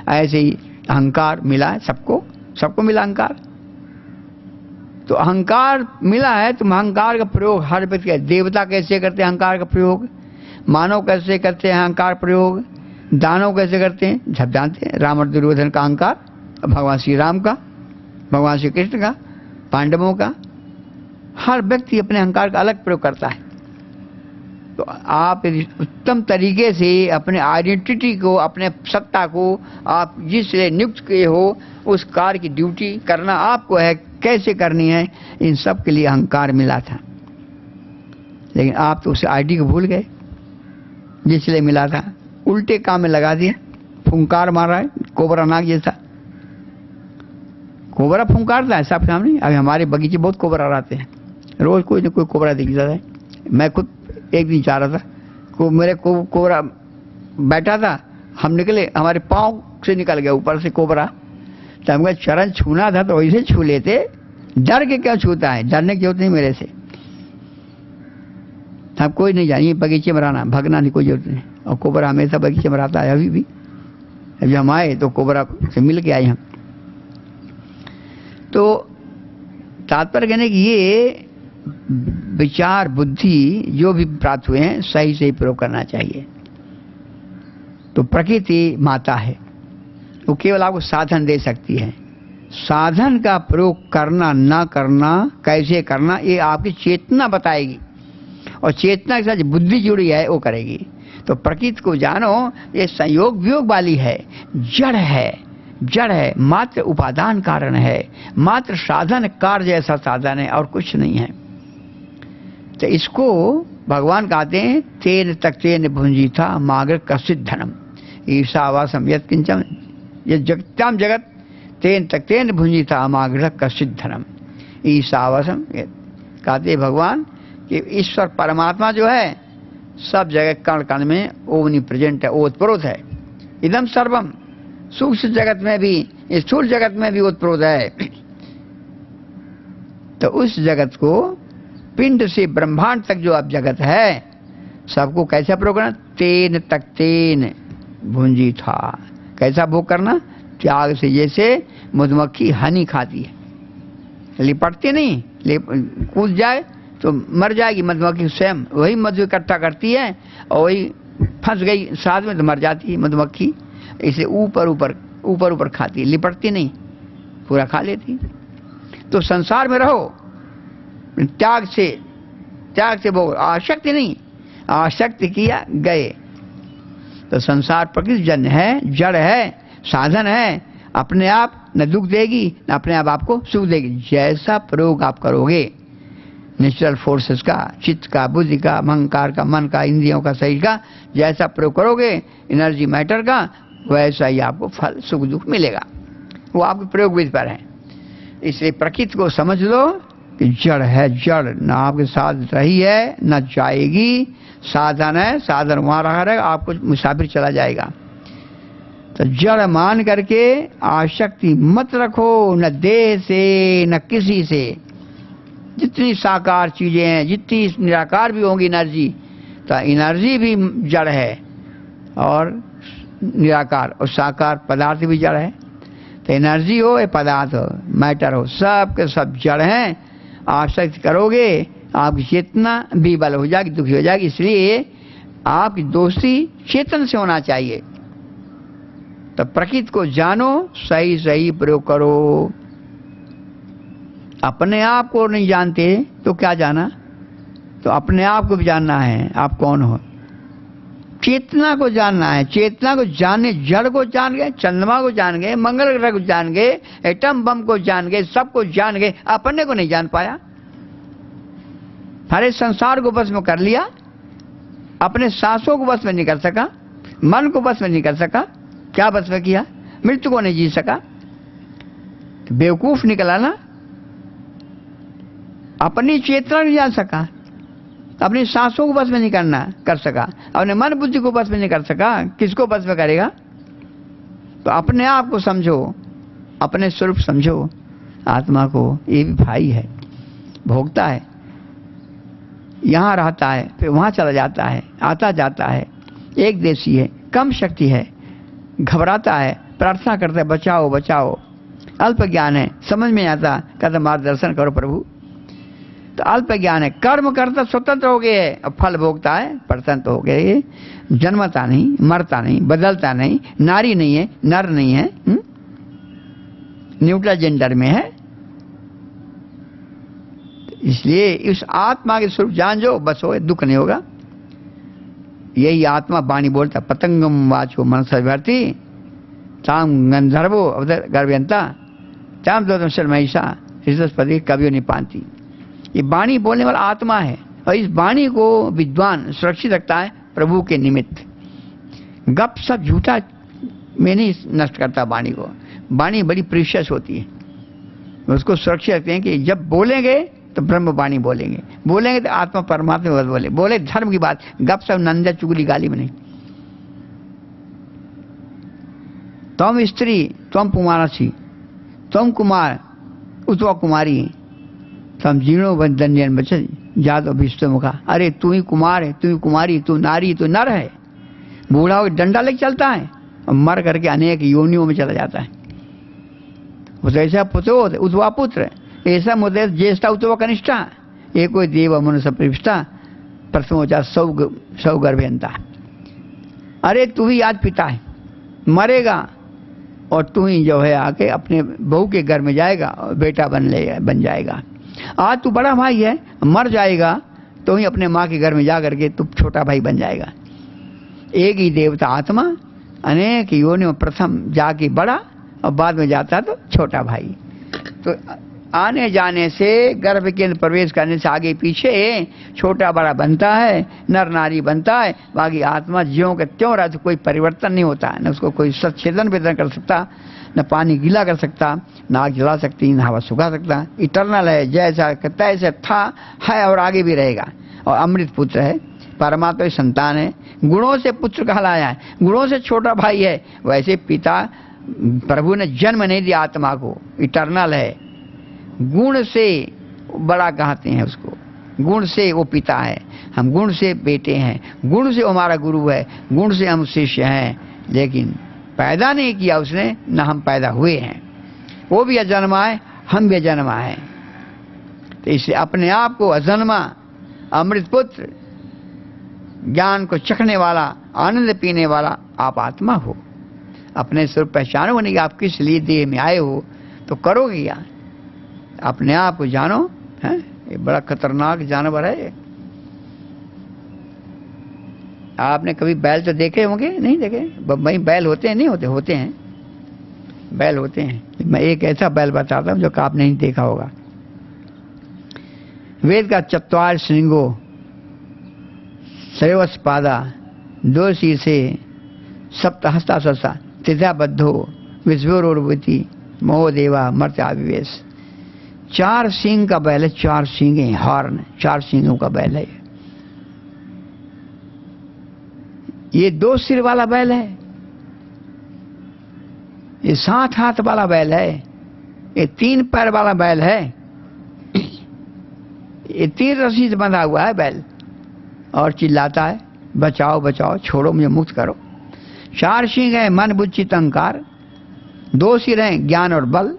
ऐसे ही अहंकार मिला है सबको, सबको मिला अहंकार। तो अहंकार मिला है, तो अहंकार का प्रयोग हर व्यक्ति, देवता कैसे करते हैं अहंकार का प्रयोग, मानव कैसे करते हैं अहंकार प्रयोग, दानव कैसे करते हैं सब जानते हैं। राम और दुर्योधन का अहंकार, भगवान श्री राम का, भगवान श्री कृष्ण का, पांडवों का, हर व्यक्ति अपने अहंकार का अलग प्रयोग करता है। तो आप उत्तम तरीके से अपने आइडेंटिटी को, अपने सत्ता को आप जिस नियुक्त किए हो उस कार्य की ड्यूटी करना आपको है, कैसे करनी है, इन सब के लिए अहंकार मिला था। लेकिन आप तो उस आईडी को भूल गए जिसलिए मिला था, उल्टे काम में लगा दिया। फुंकार मार रहा है कोबरा नाग जैसा, कोबरा फुंकारता है सब सामने। अभी हमारे बगीचे बहुत कोबरा रहते हैं, रोज कोई न कोई कोबरा दिख जाता है। मैं खुद एक दिन जा रहा था, मेरे कोबरा बैठा था, हम निकले, हमारे पाँव से निकल गया ऊपर से कोबरा। तो हमका चरण छूना था तो वैसे छू लेते, डर के क्या छूता है, डरने की जरूरत नहीं मेरे से। हम कोई नहीं जानिए बगीचे में रहना, भगना नहीं कोई जरूरत नहीं। और कोबरा हमेशा बगीचे में रहता है अभी भी। जब हम आए तो कोबरा से मिल के आए हम। तो तात्पर्य कहने की ये विचार बुद्धि जो भी प्राप्त हुए हैं सही से प्रयोग करना चाहिए। तो प्रकृति माता है, वो केवल आपको साधन दे सकती है। साधन का प्रयोग करना ना करना, कैसे करना, ये आपकी चेतना बताएगी, और चेतना के साथ बुद्धि जुड़ी है वो करेगी। तो प्रकृति को जानो, ये संयोग वियोग वाली है, जड़ है, जड़ है, मात्र उपादान कारण है, मात्र साधन कार्य जैसा साधन है और कुछ नहीं है। तो इसको भगवान कहते हैं तेन तक तेन भुंजी था मागर कसित धनम ईशावासम यत किंचन, ये जगत्याम जगत तेन तक तेन भुंजी था मागर कसित धनम ईशावासम। कहते भगवान कि ईश्वर परमात्मा जो है सब जगह कण कण में ओमनी प्रेजेंट है, ओतप्रोत है। इदम सर्वम, सूक्ष्म जगत में भी, स्थूल जगत में भी ओतप्रोत है। तो उस जगत को पिंड से ब्रह्मांड तक जो अब जगत है सबको कैसा प्रयोग करना, तेन तक तेन भुंजी था। कैसा भोग करना, त्याग से, जैसे मधुमक्खी हनी खाती है, लिपटती नहीं, कूद जाए तो मर जाएगी मधुमक्खी, स्वयं वही मधु इकट्ठा करती है और वही फंस गई साथ में तो मर जाती है मधुमक्खी। इसे ऊपर ऊपर ऊपर ऊपर खाती, लिपटती नहीं, पूरा खा लेती। तो संसार में रहो त्याग से भोग, आसक्ति नहीं, आसक्ति किया गए। तो संसार प्रकृति जन्य है, जड़ है, साधन है, अपने आप न दुख देगी न अपने आप आपको सुख देगी। जैसा प्रयोग आप करोगे नेचुरल फोर्सेस का, चित्त का, बुद्धि का, अहंकार का, मन का, इंद्रियों का, शरीर का, जैसा प्रयोग करोगे एनर्जी मैटर का, वैसा ही आपको फल सुख दुख मिलेगा। वो आपके प्रयोग विधि पर है। इसलिए प्रकृति को समझ लो कि जड़ है, जड़ न आपके साथ रही है न जाएगी, साधन है, साधन वहां रहा रहेगा, आपको मुसाफिर चला जाएगा। तो जड़ मान करके आसक्ति मत रखो, न देह से न किसी से। जितनी साकार चीजें हैं, जितनी निराकार भी होंगी एनर्जी, तो एनर्जी भी जड़ है और निराकार, और साकार पदार्थ भी जड़ है। तो एनर्जी हो या पदार्थ हो, मैटर हो, सब के सब जड़ हैं। आसक्ति करोगे आपकी चेतना भी बल हो जाएगी, दुखी हो जाएगी। इसलिए आपकी दोस्ती चेतन से होना चाहिए। तो प्रकृति को जानो, सही सही प्रयोग करो। अपने आप को नहीं जानते तो क्या जाना, तो अपने आप को भी जानना है, आप कौन हो। चेतना को जानना है, चेतना को जानने, जड़ को जान गए, चंद्रमा को जान गए, मंगल ग्रह को जान गए, एटम बम को जान गए, सबको जान गए, अपने को नहीं जान पाया। सारे संसार को बस में कर लिया, अपने सांसों को बस में नहीं कर सका, मन को बस में नहीं कर सका। क्या बस में किया, मृत्यु को नहीं जी सका, तो बेवकूफ निकला ना। अपनी चेतना नहीं जान सका, अपनी सांसों को बस में नहीं कर सका, अपने मन बुद्धि को बस में नहीं कर सका, किसको बस में करेगा। तो अपने आप को समझो, अपने स्वरूप समझो, आत्मा को। ये भी भाई है, भोगता है। यहाँ रहता है, फिर वहाँ चला जाता है, आता जाता है, एक देशी है, कम शक्ति है, घबराता है, प्रार्थना करता है बचाओ बचाओ, अल्प ज्ञान है, समझ में आता, कहता मार्गदर्शन करो प्रभु। तो अल्प ज्ञान है, कर्म करता स्वतंत्र हो गए, अब फल भोगता है, प्रसन्न हो गए, जन्मता नहीं, मरता नहीं, बदलता नहीं, नारी नहीं है, नर नहीं है, न्यूट्रल जेंडर में है। इसलिए इस आत्मा के स्वरूप जान जो, बस हो, दुख नहीं होगा। यही आत्मा वाणी बोलता, पतंगम वाचो मनसा विभर्ति ताम गंधर्वो अवधर गर्भयंता ताम दो महिषा हृदयस्पति कवियों ने पांति। ये वाणी बोलने वाला आत्मा है, और इस वाणी को विद्वान सुरक्षित रखता है प्रभु के निमित्त। गप सब झूठा में नहीं नष्ट करता वाणी को। वाणी बड़ी प्रीशियस होती है, उसको सुरक्षित रखते हैं कि जब बोलेंगे तो ब्रह्म वाणी बोलेंगे, बोलेंगे तो आत्मा परमात्मा बोले, बोले धर्म की बात, गप सब नंदा चुगली गाली में नहीं। तुम स्त्री तुम पुमारसी, तुम कुमार उतवा कुमारी, तम जीर्णो बंधन बचत जातो विश्व मुखा। अरे तू ही कुमार है, तू ही कुमारी, तू नारी, तू नर है। बूढ़ा हो डंडा लेके चलता है और मर करके अनेक योनियों में चला जाता है। उस ऐसा पुत्र उतवा पुत्र, ऐसा मुद्दे ज्येष्ठा उतवा कनिष्ठा, एक कोई देव मनुष्य प्रविष्टा प्रथमोचा सौ गर्भयंता। अरे तू ही आज पिता है, मरेगा और तू ही जो है आके अपने बहू के घर में जाएगा और बेटा बन जाएगा। आज तू बड़ा भाई है, मर जाएगा तो ही अपने माँ के घर में जा करके तू छोटा भाई बन जाएगा। एक ही देवता आत्मा अनेक योनियों प्रथम जाके बड़ा और बाद में जाता तो छोटा भाई। तो आने जाने से, गर्भ के अंदर प्रवेश करने से आगे पीछे छोटा बड़ा बनता है, नर नारी बनता है। बाकी आत्मा ज्यों के त्यों रहता, कोई परिवर्तन नहीं होता, न उसको कोई सच्छेदन वेदन कर सकता, न पानी गीला कर सकता, न आग जला सकती, न हवा सुखा सकता। इटरनल है, जैसा तैसे था है और आगे भी रहेगा। और अमृत पुत्र है, परमात्मा की संतान है, गुणों से पुत्र कहलाया है, गुणों से छोटा भाई है। वैसे पिता प्रभु ने जन्म नहीं दिया आत्मा को, इटरनल है, गुण से बड़ा कहते हैं उसको, गुण से वो पिता है, हम गुण से बेटे हैं, गुण से वो हमारा गुरु है, गुण से हम शिष्य हैं। लेकिन पैदा नहीं किया उसने, न हम पैदा हुए हैं। वो भी अजन्मा है, हम भी अजन्मा है। तो इसलिए अपने आप को अजन्मा अमृत पुत्र, ज्ञान को चखने वाला, आनंद पीने वाला आप आत्मा हो। अपने स्वरूप पहचानो नहीं कि आप किस लिए देह में आए हो, तो करोगे क्या? अपने आप को जानो। है ये बड़ा खतरनाक जानवर है। आपने कभी बैल तो देखे होंगे? नहीं देखे? भाई बैल होते हैं? नहीं होते? होते हैं, बैल होते हैं। मैं एक ऐसा बैल बताता हूं जो आपने नहीं देखा होगा। वेद का चत्वार श्रृंगो त्रयोदश पादा, दो शीर्षे, सप्तहस्ता सस्ता, तृतीया बद्धो विश्वरोर्वती मोहदेवा मर्त्याविवेश। 4 सींग का बैल है, 4 सींगे, हॉर्न, 4 सींगों का बैल है। ये 2 सिर वाला बैल है, ये 7 हाथ वाला बैल है, ये 3 पैर वाला बैल है, ये 3 रस्सी से बंधा हुआ है बैल, और चिल्लाता है बचाओ बचाओ, छोड़ो मुझे, मुक्त करो। 4 सींग है, मन बुद्धि चित्त अहंकार। 2 सिर हैं, ज्ञान और बल।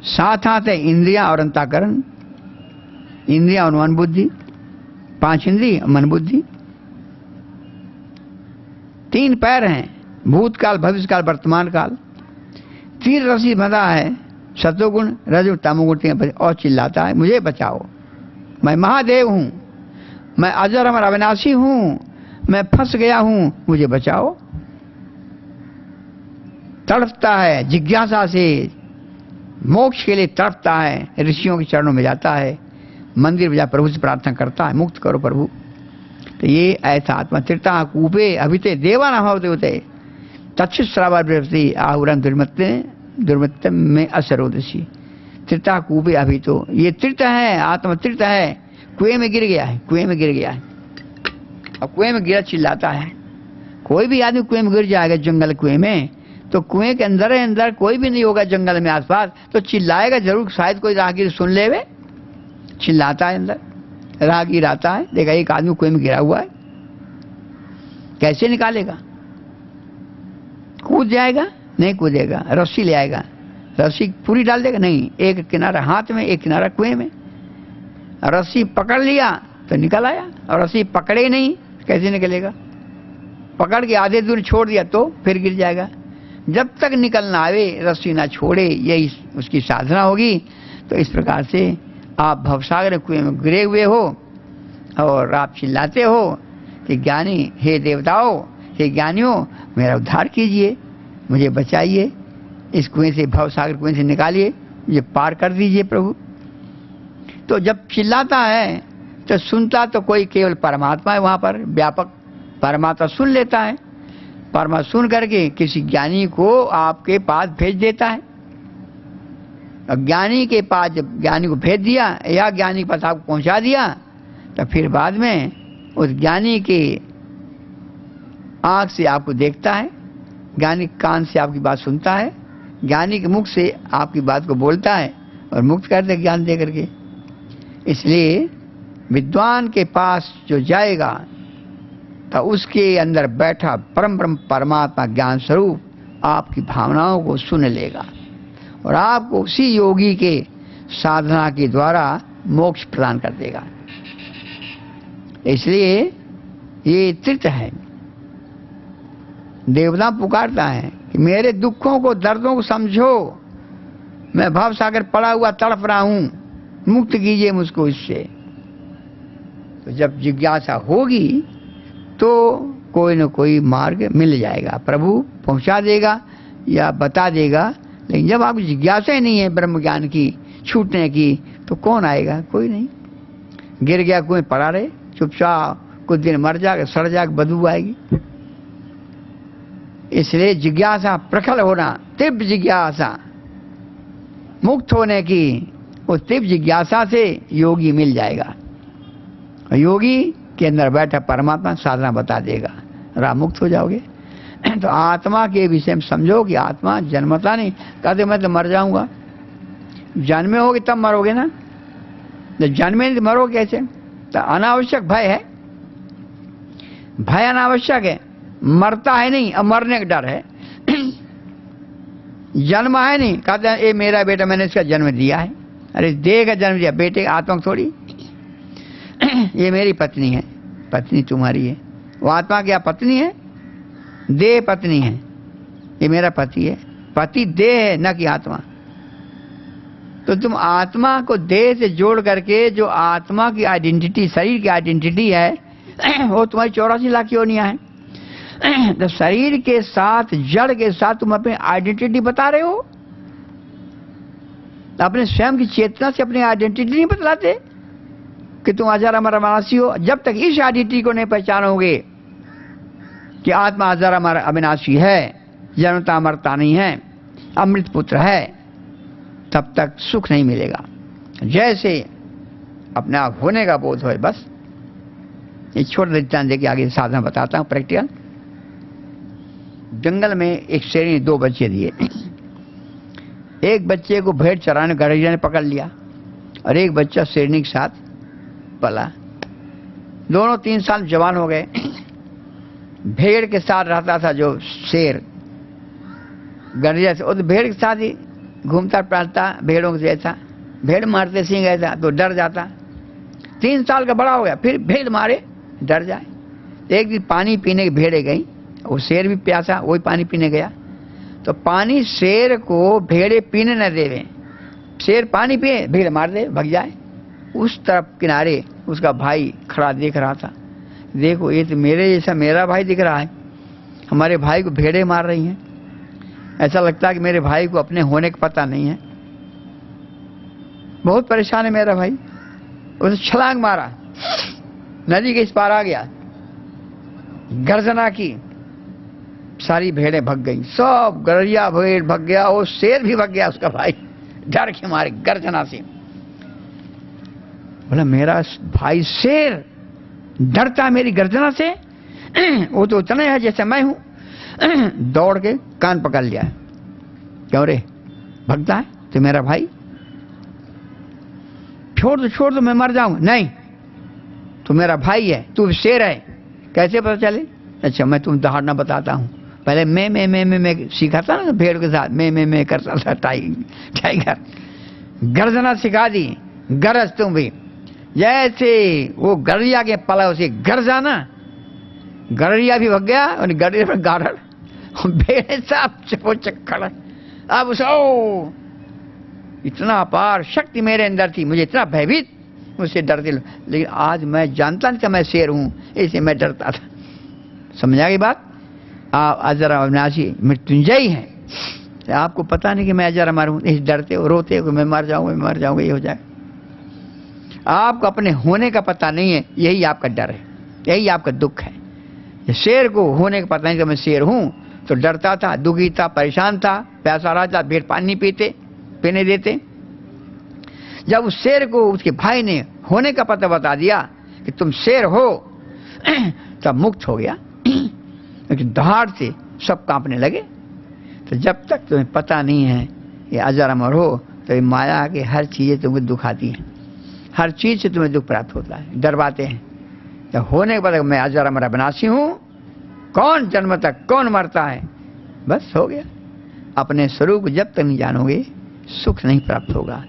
7 हाथ है, इंद्रियां और अंतःकरण, इंद्रियां और मन बुद्धि, 5 इंद्रिय मन बुद्धि। 3 पैर हैं, भूतकाल भविष्य काल वर्तमान काल। 3 रस्सी बंधा है, सत्वगुण रजोगुण तमोगुण, और चिल्लाता है मुझे बचाओ, मैं महादेव हूं, मैं अजर अमर अविनाशी हूं, मैं फंस गया हूं, मुझे बचाओ। तड़पता है जिज्ञासा से, मोक्ष के लिए तड़पता है, ऋषियों के चरणों में जाता है, मंदिर में जा प्रभु से प्रार्थना करता है, मुक्त करो प्रभु। तो ये ऐसा आत्मा त्रिता कूपे अभिते देवा न भवते होते तक्षुत श्रावर बृहस्पति आहुरन दुर्मत्तम में असरोदसी। त्रिता कूपे अभी, तो ये त्रित है, आत्मा त्रित है, कुएं में गिर गया है, कुएं में गिर गया है, और कुएं में गिरा चिल्लाता है। कोई भी आदमी कुएं में गिर जाएगा, जंगल कुएं में, तो कुएं के अंदर है, अंदर कोई भी नहीं होगा जंगल में आसपास, तो चिल्लाएगा जरूर, शायद कोई राहगीर सुन लेवे, चिल्लाता है अंदर। राहगीर आता है, देखा एक आदमी कुएं में गिरा हुआ है, कैसे निकालेगा? कूद जाएगा? नहीं कूदेगा, रस्सी ले आएगा, रस्सी पूरी डाल देगा? नहीं, एक किनारा हाथ में, एक किनारा कुएं में। रस्सी पकड़ लिया तो निकल आया, और रस्सी पकड़े नहीं कैसे निकलेगा? पकड़ के आधे दूर छोड़ दिया तो फिर गिर जाएगा। जब तक निकल ना आवे, रस्सी ना छोड़े, यही उसकी साधना होगी। तो इस प्रकार से आप भवसागर कुएं में गिरे हुए हो और आप चिल्लाते हो कि ज्ञानी, हे देवताओं, हे ज्ञानियों, मेरा उद्धार कीजिए, मुझे बचाइए, इस कुएं से, भवसागर कुएं से निकालिए, मुझे पार कर दीजिए प्रभु। तो जब चिल्लाता है तो सुनता तो कोई केवल परमात्मा है, वहां पर व्यापक परमात्मा सुन लेता है। परमात्मा सुन करके किसी ज्ञानी को आपके पास भेज देता है। और ज्ञानी के पास जब ज्ञानी को भेज दिया या ज्ञानी के पास आपको पहुंचा दिया, तो फिर बाद में उस ज्ञानी के आंख से आपको देखता है, ज्ञानी कान से आपकी बात सुनता है, ज्ञानी के मुख से आपकी बात को बोलता है और मुक्त करते ज्ञान दे करके। इसलिए विद्वान के पास जो जाएगा तो उसके अंदर बैठा परम ब्रह्म परमात्मा ज्ञान स्वरूप आपकी भावनाओं को सुन लेगा और आपको उसी योगी के साधना के द्वारा मोक्ष प्रदान कर देगा। इसलिए ये तीर्थ है। देवता पुकारता है कि मेरे दुखों को, दर्दों को समझो, मैं भव सागर पड़ा हुआ तड़प रहा हूं, मुक्त कीजिए मुझको इससे। तो जब जिज्ञासा होगी तो कोई न कोई मार्ग मिल जाएगा, प्रभु पहुंचा देगा या बता देगा। लेकिन जब आपकी जिज्ञासा ही नहीं है ब्रह्म ज्ञान की, छूटने की, तो कौन आएगा? कोई नहीं। गिर गया कोई पड़ा रहे चुपचाप, कुछ दिन मर जाएगा, सड़ जाएगा, बदबू आएगी। इसलिए जिज्ञासा प्रखर होना, तीव्र जिज्ञासा, मुक्त होने की, उस तीव्र जिज्ञासा से योगी मिल जाएगा। योगी के अंदर बैठा परमात्मा साधना बता देगा और आप मुक्त हो जाओगे। तो आत्मा के विषय में समझो कि आत्मा जन्मता नहीं। कहते मैं तो मर जाऊंगा, जन्मे होगे तब मरोगे ना, तो जन्मे नहीं तो मरो कैसे? तो अनावश्यक भय है, भय अनावश्यक है, मरता है नहीं, अब मरने का डर है। जन्म है नहीं, कहते हैं ये मेरा बेटा, मैंने इसका जन्म दिया है। अरे देह का जन्म दिया, बेटे आत्मा थोड़ी। ये मेरी पत्नी है, पत्नी तुम्हारी है। वो आत्मा क्या पत्नी है? देह पत्नी है, ये मेरा पति है। पति देह है, न कि आत्मा। तो तुम आत्मा को देह से जोड़ करके जो आत्मा की आइडेंटिटी, शरीर की आइडेंटिटी है, वो तुम्हारी 84 लाख योनियां है। तो शरीर के साथ, जड़ के साथ तुम अपनी आइडेंटिटी बता रहे हो। अपने स्वयं की चेतना से अपनी आइडेंटिटी नहीं बतलाते कि तुम अजर अमर अविनाशी हो। जब तक इस आइडेंटिटी को नहीं पहचानोगे कि आत्मा अजर अमर अविनाशी है, जन्मता मरता नहीं है, अमृत पुत्र है, तब तक सुख नहीं मिलेगा। जैसे अपने आप होने का बोध हो, बस। एक छोटा दृष्टांत देके आगे साधना बताता हूं, प्रैक्टिकल। जंगल में एक शेरनी 2 बच्चे दिए। एक बच्चे को भेड़ चराने गड़ैया ने पकड़ लिया और एक बच्चा शेरनी के साथ पला। दोनों 3 साल जवान हो गए। भेड़ के साथ रहता था जो शेर, गड़ैया से, वो तो भेड़ के साथ ही घूमता टहलता, भेड़ों के जैसा। भेड़ मारते सिंह ऐसा तो डर जाता। 3 साल का बड़ा हो गया, फिर भेड़ मारे डर जाए। एक दिन पानी पीने की भेड़े गई, वो शेर भी प्यासा, वही पानी पीने गया। तो पानी शेर को भेड़े पीने न देवे, शेर पानी पिए, भेड़ मार दे, भग जाए। उस तरफ किनारे उसका भाई खड़ा देख रहा था। देखो ये तो मेरे जैसा मेरा भाई दिख रहा है, हमारे भाई को भेड़े मार रही हैं। ऐसा लगता है कि मेरे भाई को अपने होने का पता नहीं है। बहुत परेशान है मेरा भाई। उसने छलांग मारा, नदी के इस पार आ गया, गर्जना की, सारी भेड़ें भग गई, सब गड़ैया भेड़ भग गया, वो शेर भी भग गया, उसका भाई डर के मारे गर्जना से। बोला मेरा भाई शेर डरता मेरी गर्जना से, वो तो उतना है जैसे मैं हूं। दौड़ के कान पकड़ लिया। क्यों रे भगता है तो मेरा भाई? छोड़ दो मैं मर जाऊंगा। नहीं, तू मेरा भाई है, तू शेर है, कैसे पता चले? अच्छा मैं तुम दहाड़ना बताता हूँ। पहले मैं सीखा था ना भेड़ के साथ, मैं करता था, टाइगर गर्जना सिखा दी, गरज तुम भी। जैसे वो गड़िया के पला उसे गर जाना, गड़िया भी भग गया और गड़िया पर गाड़र भेड़ साहब वो चक्कर। अब उसो इतना अपार शक्ति मेरे अंदर थी, मुझे इतना भयभीत, मुझसे डरते लोग। लेकिन आज मैं जानता नहीं था मैं शेर हूं, इसलिए मैं डरता था। समझा गई बात? आप अजर अविनाशी मृत्युंजय हैं, आपको पता नहीं कि मैं अजर अमर हूं, इस डरते हो, रोते हो कि मैं मर जाऊंगा, ये हो जाए। आपको अपने होने का पता नहीं है, यही आपका डर है, यही आपका दुख है। शेर को होने का पता नहीं कि मैं शेर हूं, तो डरता था, दुखी था, परेशान था, प्यासा रहा था, भेड़ पानी पीने देते। जब उस शेर को उसके भाई ने होने का पता बता दिया कि तुम शेर हो, तब मुक्त हो गया, क्योंकि दहाड़ से सब कांपने लगे। तो जब तक तुम्हें पता नहीं है ये अजर अमर हो, तो ये माया की हर चीजें तुम्हें दुखाती हैं, हर चीज से तुम्हें दुख प्राप्त होता है, डरवाते हैं। जब होने के बाद मैं अजर अमर अविनाशी हूं, कौन जन्मता कौन मरता है, बस हो गया। अपने स्वरूप जब तक नहीं जानोगे सुख नहीं प्राप्त होगा,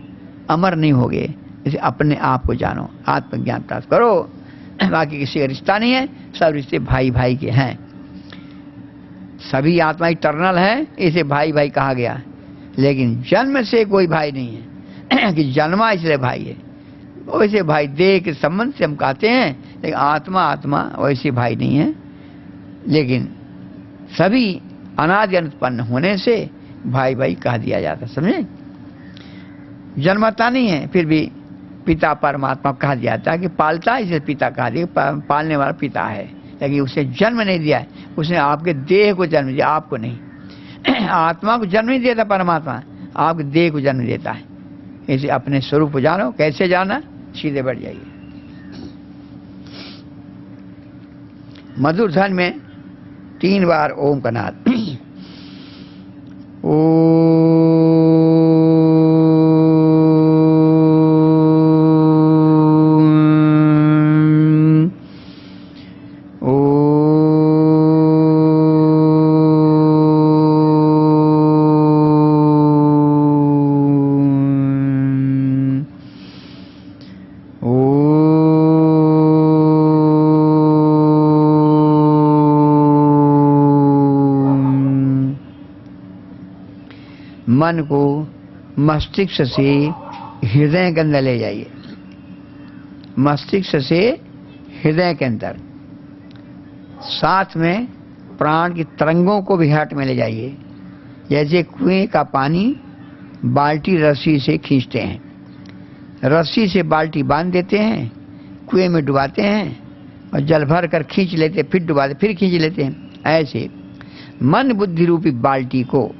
अमर नहीं होगे। इसे अपने आप को जानो, आत्मज्ञान प्राप्त करो। बाकी किसी का रिश्ता नहीं है, सब रिश्ते भाई भाई के हैं। सभी आत्मा इटर्नल है, इसे भाई भाई कहा गया। लेकिन जन्म से कोई भाई नहीं है कि जन्मा इसलिए भाई है। वैसे भाई देह के संबंध से हम कहते हैं, लेकिन आत्मा वैसे भाई नहीं है। लेकिन सभी अनादि अनुत्पन्न होने से भाई भाई कह दिया जाता, समझे? जन्मता नहीं है, फिर भी पिता परमात्मा कहा जाता है कि पालता है, इसे पिता कहा दिया, पालने वाला पिता है। लेकिन उसे जन्म नहीं दिया है, उसने आपके देह को जन्म दिया, आपको नहीं। आत्मा को जन्म नहीं देता परमात्मा, आपके देह को जन्म देता है। इसे अपने स्वरूप को जानो। कैसे जाना? सीधे बढ़ जाइए। मधुर ध्वनि में 3 बार ओम का नाद। मन को मस्तिष्क से हृदय के अंदर ले जाइए, मस्तिष्क से हृदय के अंदर। साथ में प्राण की तरंगों को भी हार्ट में ले जाइए। जैसे कुएं का पानी बाल्टी रस्सी से खींचते हैं, रस्सी से बाल्टी बांध देते हैं, कुएं में डुबाते हैं और जल भर कर खींच लेते, फिर डुबाते, फिर खींच लेते हैं। ऐसे मन बुद्धि रूपी बाल्टी को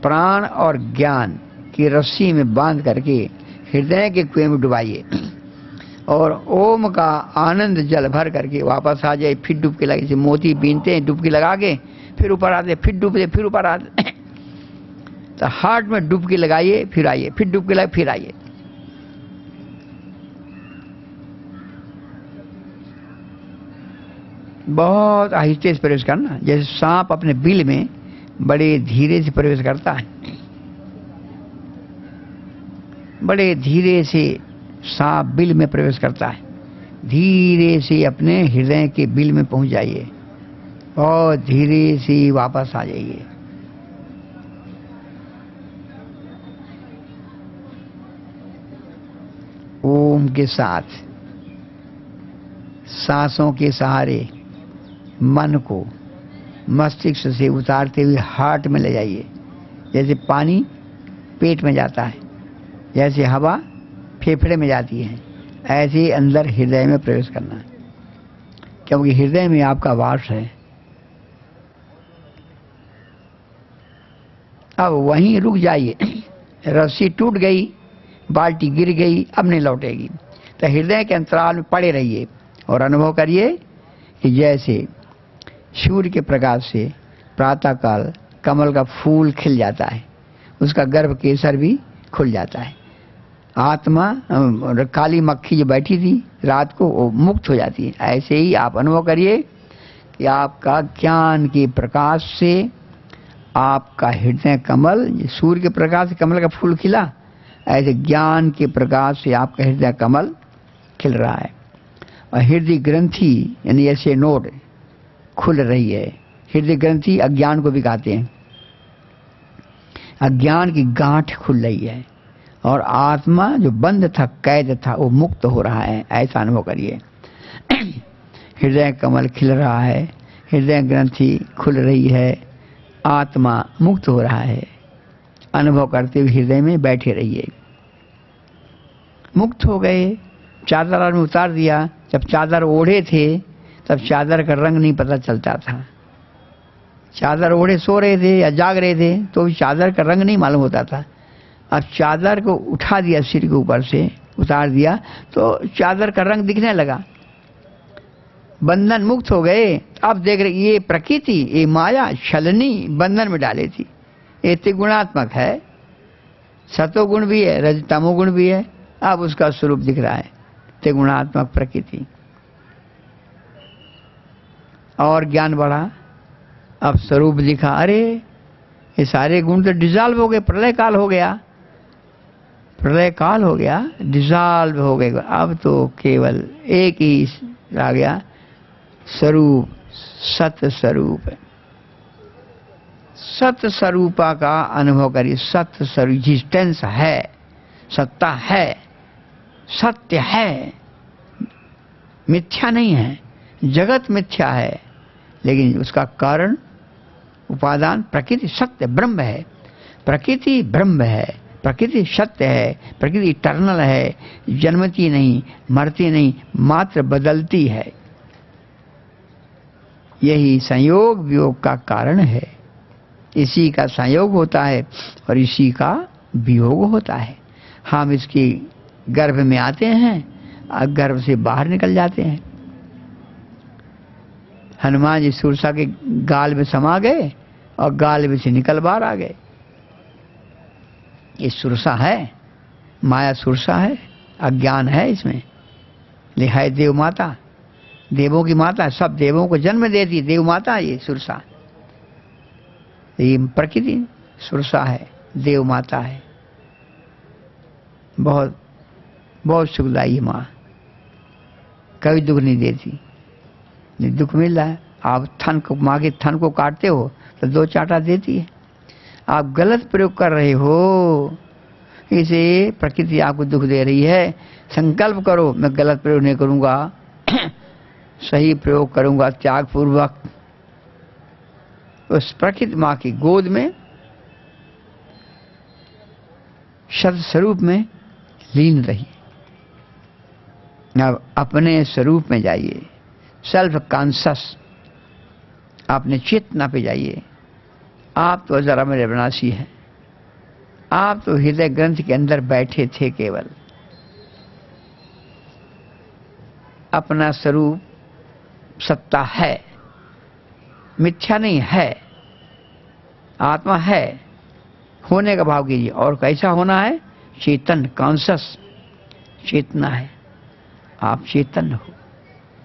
प्राण और ज्ञान की रस्सी में बांध करके हृदय के कुएं में डुबाइए और ओम का आनंद जल भर करके वापस आ जाए। फिर डुबकी लगे, जैसे मोती बीनते हैं, डुबकी लगा के फिर ऊपर आते, फिर डूबते, फिर ऊपर आते। तो हार्ट में डुबकी लगाइए, फिर आइए, फिर डुबकी लगे, फिर आइए। बहुत आहिस्ते से प्रवेश करना, जैसे सांप अपने बिल में बड़े धीरे से प्रवेश करता है। बड़े धीरे से सांप बिल में प्रवेश करता है। धीरे से अपने हृदय के बिल में पहुंच जाइए और धीरे से वापस आ जाइए। ओम के साथ सांसों के सहारे मन को मस्तिष्क से उतारते हुए हार्ट में ले जाइए। जैसे पानी पेट में जाता है, जैसे हवा फेफड़े में जाती है, ऐसे ही अंदर हृदय में प्रवेश करना है, क्योंकि हृदय में आपका वास है। अब वहीं रुक जाइए। रस्सी टूट गई, बाल्टी गिर गई, अब नहीं लौटेगी। तो हृदय के अंतराल में पड़े रहिए और अनुभव करिए कि जैसे सूर्य के प्रकाश से प्रातःकाल कमल का फूल खिल जाता है, उसका गर्भ केसर भी खुल जाता है। आत्मा काली मक्खी जो बैठी थी रात को वो मुक्त हो जाती है। ऐसे ही आप अनुभव करिए कि आपका ज्ञान के प्रकाश से आपका हृदय कमल, सूर्य के प्रकाश से कमल का फूल खिला, ऐसे ज्ञान के प्रकाश से आपका हृदय कमल खिल रहा है और हृदय ग्रंथि यानी ऐसे नोड खुल रही है। हृदय ग्रंथि अज्ञान को भी कहते हैं। अज्ञान की गांठ खुल रही है और आत्मा जो बंद था, कैद था, वो मुक्त हो रहा है। ऐसा अनुभव करिए। हृदय कमल खिल रहा है, हृदय ग्रंथि खुल रही है, आत्मा मुक्त हो रहा है। अनुभव करते हुए हृदय में बैठे रहिए। मुक्त हो गए, चादर आपने उतार दिया। जब चादर ओढ़े थे तब चादर का रंग नहीं पता चलता था। चादर ओढ़े सो रहे थे या जाग रहे थे तो चादर का रंग नहीं मालूम होता था। अब चादर को उठा दिया, सिर के ऊपर से उतार दिया तो चादर का रंग दिखने लगा। बंधन मुक्त हो गए। अब देख रहे ये प्रकृति, ये माया छलनी बंधन में डाली थी। ये त्रिगुणात्मक है, सतोगुण भी है, रजतमोगुण भी है। अब उसका स्वरूप दिख रहा है, त्रिगुणात्मक प्रकृति। और ज्ञान बढ़ा, अब स्वरूप दिखा। अरे ये सारे गुण तो डिजॉल्व हो गए, प्रलय काल हो गया, प्रलय काल हो गया, डिजॉल्व हो गए। अब तो केवल एक ही आ गया, स्वरूप, सत स्वरूप। सत स्वरूपा का अनुभव करिए। सत स्वरूप एग्जिस्टेंस है, सत्ता है, सत्य है, मिथ्या नहीं है। जगत मिथ्या है लेकिन उसका कारण उपादान प्रकृति सत्य ब्रह्म है। प्रकृति ब्रह्म है, प्रकृति सत्य है, प्रकृति इटर्नल है, जन्मती नहीं, मरती नहीं, मात्र बदलती है। यही संयोग वियोग का कारण है। इसी का संयोग होता है और इसी का वियोग होता है। हम इसकी गर्भ में आते हैं और गर्भ से बाहर निकल जाते हैं। हनुमान जी सुरसा के गाल में समा गए और गाल में से निकल बाहर आ गए। ये सुरसा है, माया सुरसा है, अज्ञान है इसमें। लिहाय देव माता, देवों की माता, सब देवों को जन्म देती है, देव माता ये सुरसा। ये प्रकृति सुरसा है, देव माता है। बहुत बहुत सुखदायी माँ, कभी दुख नहीं देती। दुख मिल रहा है, आप थन को, माँ के थन को काटते हो तो दो चाटा देती है। आप गलत प्रयोग कर रहे हो, इसे प्रकृति आपको दुख दे रही है। संकल्प करो मैं गलत प्रयोग नहीं करूंगा, सही प्रयोग करूंगा, त्याग पूर्वक। उस प्रकृति माँ की गोद में सत स्वरूप में लीन रहिए। अब अपने स्वरूप में जाइए, सेल्फ कॉन्शस, अपने चेतना पे जाइए। आप तो जरा मेरे अविनाशी हैं, आप तो हृदय ग्रंथ के अंदर बैठे थे केवल। अपना स्वरूप सत्ता है, मिथ्या नहीं है, आत्मा है। होने का भाव कीजिए। और कैसा होना है? चेतन, कॉन्शस चेतना है। आप चेतन हो,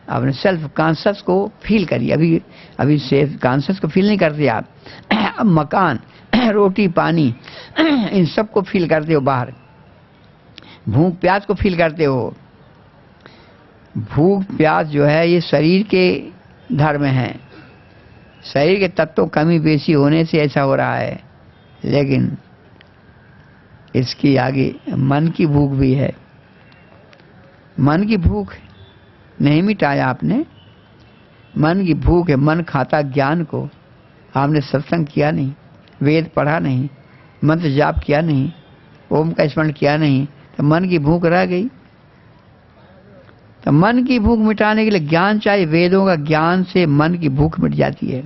अपने सेल्फ कॉन्शस को फील करिए। अभी सेल्फ कॉन्शस को फील नहीं करते आप। अब मकान, रोटी, पानी, इन सब को फील करते हो बाहर। भूख प्यास को फील करते हो। भूख प्यास जो है ये शरीर के धर्म है, शरीर के तत्वों कमी बेसी होने से ऐसा हो रहा है। लेकिन इसकी आगे मन की भूख भी है। मन की भूख नहीं मिटाया आपने। मन की भूख है, मन खाता ज्ञान को। आपने सत्संग किया नहीं, वेद पढ़ा नहीं, मंत्र जाप किया नहीं, ओम का स्मरण किया नहीं, तो मन की भूख रह गई। तो मन की भूख मिटाने के लिए ज्ञान चाहिए। वेदों का ज्ञान से मन की भूख मिट जाती है।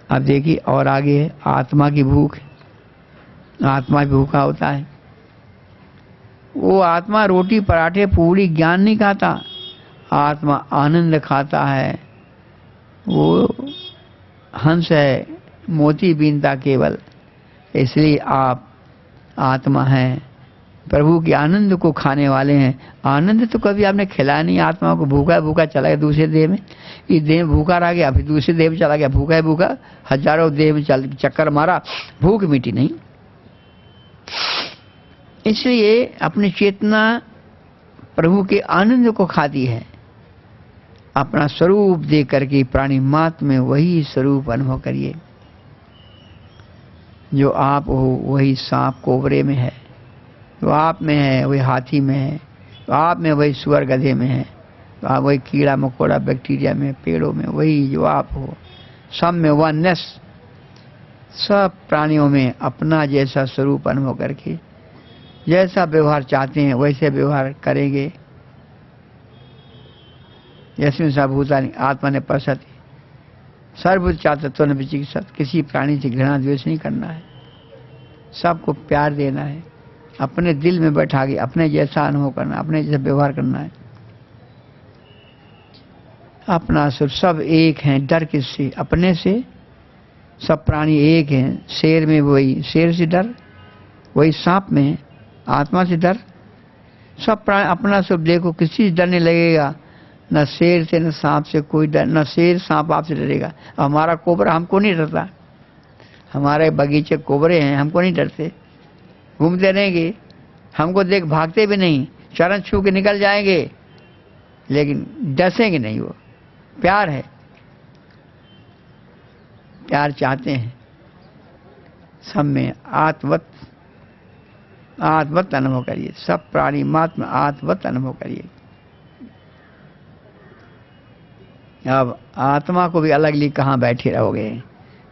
अब देखिए और आगे है आत्मा की भूख। आत्मा भी भूखा होता है। वो आत्मा रोटी पराठे पूरी ज्ञान नहीं खाता, आत्मा आनंद खाता है। वो हंस है, मोती बीनता केवल। इसलिए आप आत्मा हैं, प्रभु के आनंद को खाने वाले हैं। आनंद तो कभी आपने खिलाया नहीं आत्मा को। भूखा भूखा चला गया दूसरे देह में, इस देह में भूखा रह गया, फिर दूसरे देह में चला गया, भूखा है भूखा, हजारों देह में चक्कर मारा, भूख मिटी नहीं। इसलिए अपनी चेतना प्रभु के आनंद को खाती है। अपना स्वरूप देख करके प्राणी मात्र में वही स्वरूप अनुभव करिए। जो आप हो वही सांप कोबरे में है, जो आप में है वही हाथी में है, तो आप में वही सुअर गधे में है, तो आप वही कीड़ा मकोड़ा बैक्टीरिया में, पेड़ों में, वही जो आप हो। सब में वननेस, सब प्राणियों में अपना जैसा स्वरूप अनुभव करके जैसा व्यवहार चाहते हैं वैसे व्यवहार करेंगे। यस्मिन् सा भूतानि आत्मा ने पश्यति सर्वभूत चातत्व न विचिकित्सत। किसी प्राणी से घृणा द्वेष नहीं करना है, सबको प्यार देना है, अपने दिल में बैठा के अपने जैसा अनुभव करना, अपने जैसा व्यवहार करना है। अपना सब एक हैं, डर किससे? अपने से। सब प्राणी एक हैं। शेर में वही शेर से डर, वही सांप में आत्मा से डर। सब प्राणी अपना सब देखो, किसी से डर नहीं लगेगा, न शेर से न सांप से कोई डर, न शेर सांप आपसे डरेगा। हमारा कोबरा हमको नहीं डरता, हमारे बगीचे कोबरे हैं, हमको नहीं डरते, घूमते रहेंगे, हमको देख भागते भी नहीं, चरण छू के निकल जाएंगे, लेकिन डसेंगे नहीं। वो प्यार है, प्यार चाहते हैं। सब में आत्मवत अनुभव करिए। सब प्राणी मात्र में आत्मवत अनुभव करिए। अब आत्मा को भी अलग ली कहाँ बैठे रहोगे?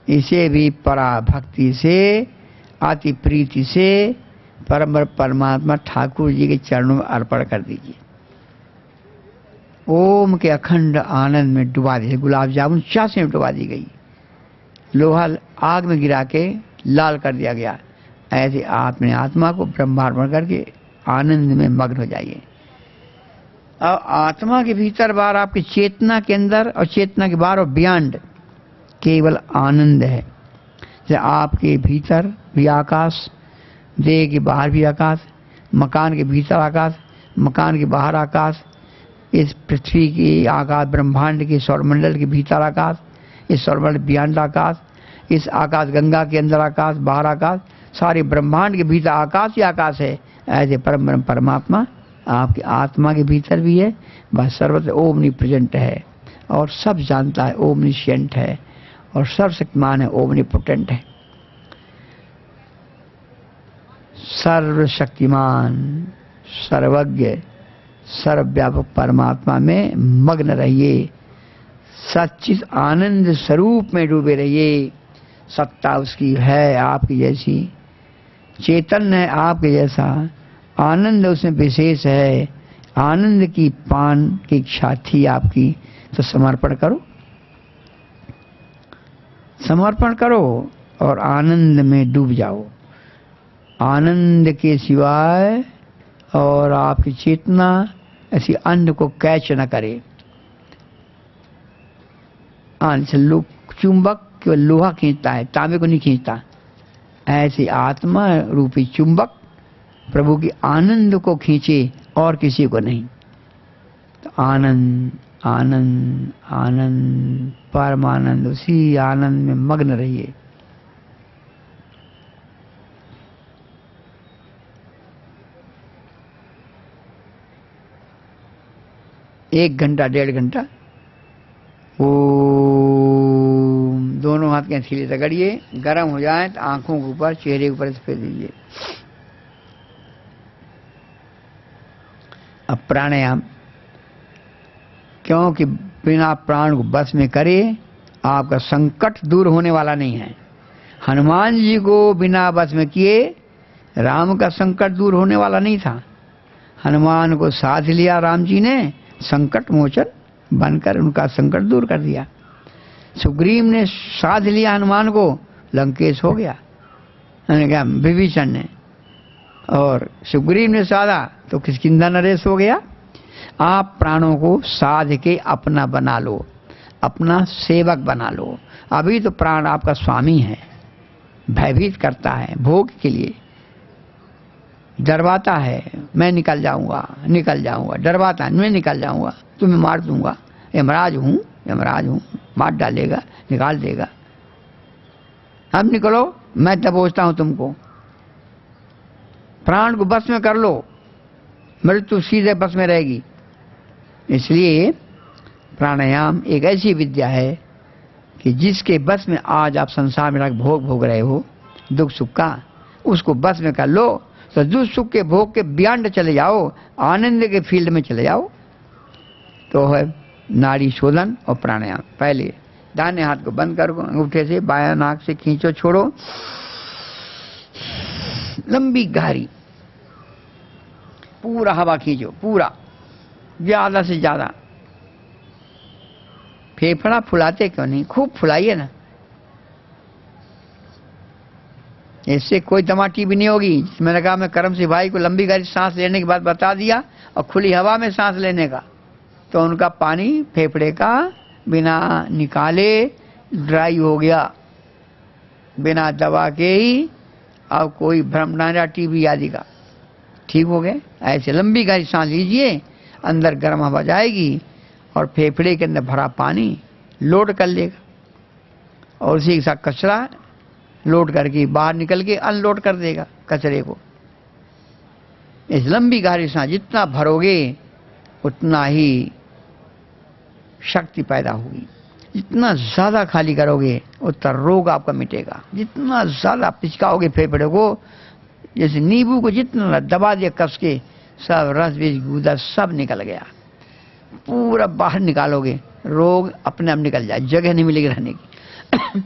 इसे भी पराभक्ति से, अति प्रीति से परमात्मा ठाकुर जी के चरणों में अर्पण कर दीजिए। ओम के अखंड आनंद में डुबा दीजिए। गुलाब जामुन चाशनी में डुबा दी गई, लोहा आग में गिरा के लाल कर दिया गया। ऐसे आपने आत्मा को ब्रह्मार्पण करके आनंद में मग्न हो जाइए। अब आत्मा के भीतर बाहर, आपकी चेतना के अंदर और चेतना के बाहर और बियॉन्ड केवल आनंद है। जैसे आपके भीतर भी आकाश, देह के बाहर भी आकाश, मकान के भीतर आकाश, मकान के बाहर आकाश, इस पृथ्वी की आकाश, ब्रह्मांड के सौरमंडल के भीतर आकाश, इस सौरमंडल बियॉन्ड आकाश, इस आकाश गंगा के अंदर आकाश, बाहर आकाश, सारे ब्रह्मांड के भीतर आकाश ही आकाश है। ऐसे परम परमात्मा आपकी आत्मा के भीतर भी है, बस सर्वत्र ओमनी प्रेजेंट है और सब जानता है, ओमनिशिएंट है और सर्वशक्तिमान है, ओमनीपोटेंट है। सर्वशक्तिमान, सर्वज्ञ, सर्वव्यापक परमात्मा में मग्न रहिए। सच्चित आनंद स्वरूप में डूबे रहिए। सत्ता उसकी है आपकी जैसी, चैतन्य है आपके जैसा, आनंद उसमें विशेष है। आनंद की पान की इच्छा थी आपकी, तो समर्पण करो, समर्पण करो और आनंद में डूब जाओ। आनंद के सिवाय और आपकी चेतना ऐसी अन्न को कैच न करे। चुंबक केवल लोहा खींचता है, तांबे को नहीं खींचता। ऐसी आत्मा रूपी चुंबक प्रभु की आनंद को खींचे और किसी को नहीं। तो आनंद आनंद आनंद, परमानंद, उसी आनंद में मग्न रहिए। एक घंटा 1.5 घंटा ओम, दोनों हाथ के हथेली रगड़िए। गर्म हो जाए तो आंखों के ऊपर, चेहरे के ऊपर फेर दीजिए। अब प्राणायाम, क्योंकि बिना प्राण को बस में करे आपका संकट दूर होने वाला नहीं है। हनुमान जी को बिना बस में किए राम का संकट दूर होने वाला नहीं था। हनुमान को साध लिया राम जी ने, संकट मोचन बनकर उनका संकट दूर कर दिया। सुग्रीव ने साध लिया हनुमान को, लंकेश हो गया। क्या विभीषण ने, और सुग्रीव ने साधा तो किष्किंधा नरेश हो गया। आप प्राणों को साध के अपना बना लो, अपना सेवक बना लो। अभी तो प्राण आपका स्वामी है, भयभीत करता है भोग के लिए, डरवाता है, मैं निकल जाऊंगा, डरवाता है मैं निकल जाऊंगा, तुम्हें मार दूंगा, यमराज हूं, मार डालेगा, निकाल देगा, अब निकलो, मैं दबोचता हूं तुमको, प्राण को बस में कर लो, मृत्यु सीधे बस में रहेगी। इसलिए प्राणायाम एक ऐसी विद्या है कि जिसके बस में आज आप संसार में भोग रहे हो दुख सुख का, उसको बस में कर लो तो दुख सुख के भोग के बियॉन्ड चले जाओ, आनंद के फील्ड में चले जाओ। तो है नाड़ी शोधन और प्राणायाम। पहले दाहिने हाथ को बंद करो, अंगूठे से बायां नाक से खींचो, छोड़ो, लंबी गहरी पूरा हवा खींचो, पूरा ज्यादा से ज्यादा। फेफड़ा फुलाते क्यों नहीं, खूब फुलाइए ना, इससे कोई तमाटी भी नहीं होगी। मैंने कहा मैं करम सिंह भाई को लंबी गहरी सांस लेने की बात बता दिया और खुली हवा में सांस लेने का, तो उनका पानी फेफड़े का बिना निकाले ड्राई हो गया, बिना दवा के ही। अब कोई भ्रम ना टीबी आदि का ठीक हो गए। ऐसे लंबी गहरी सांस लीजिए, अंदर गर्म हवा जाएगी और फेफड़े के अंदर भरा पानी लोड कर लेगा और उसी के साथ कचरा लोड करके बाहर निकल के अनलोड कर देगा कचरे को। इस लंबी गहरी सांस जितना भरोगे उतना ही शक्ति पैदा होगी, जितना ज्यादा खाली करोगे उतना रोग आपका मिटेगा। जितना ज्यादा पिचकाओगे फेफड़े को, जैसे नींबू को जितना दबा दिया कस के, सब रस बीज गूदा सब निकल गया, पूरा बाहर निकालोगे, रोग अपने आप निकल जाए, जगह नहीं मिलेगी रहने की।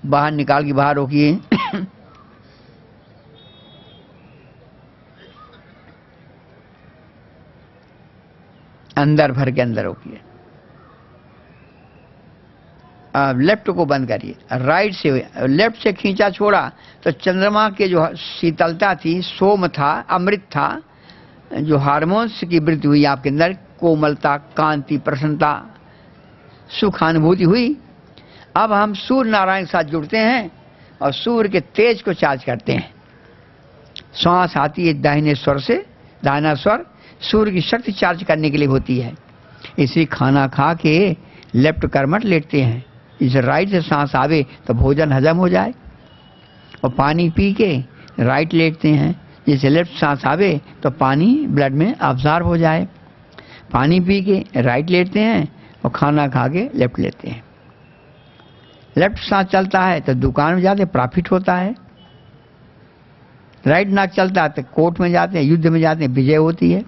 बाहर निकाल के बाहर रोकिए। अंदर भर के अंदर रोकिए। अब लेफ्ट को बंद करिए, राइट से, लेफ्ट से खींचा छोड़ा तो चंद्रमा के जो शीतलता थी, सोम था, अमृत था, जो हार्मोन्स की वृद्धि हुई आपके अंदर, कोमलता, कांति, प्रसन्नता, सुखानुभूति हुई। अब हम सूर्य नारायण के साथ जुड़ते हैं और सूर्य के तेज को चार्ज करते हैं। श्वास आती है दाहिने स्वर से, दाहिना स्वर सूर्य की शक्ति चार्ज करने के लिए होती है। इसी खाना खा के लेफ्ट कर्मठ लेटते हैं, इसे राइट से सांस आवे तो भोजन हजम हो जाए, और पानी पी के राइट लेटते हैं, जैसे लेफ्ट सांस आवे तो पानी ब्लड में अब्जॉर्ब हो जाए। पानी पी के राइट लेटते हैं और खाना खा के लेफ्ट लेते हैं। लेफ्ट सांस चलता है तो दुकान में जाते प्रॉफिट होता है, राइट नाक चलता है तो कोर्ट में जाते हैं, युद्ध में जाते हैं, विजय होती है।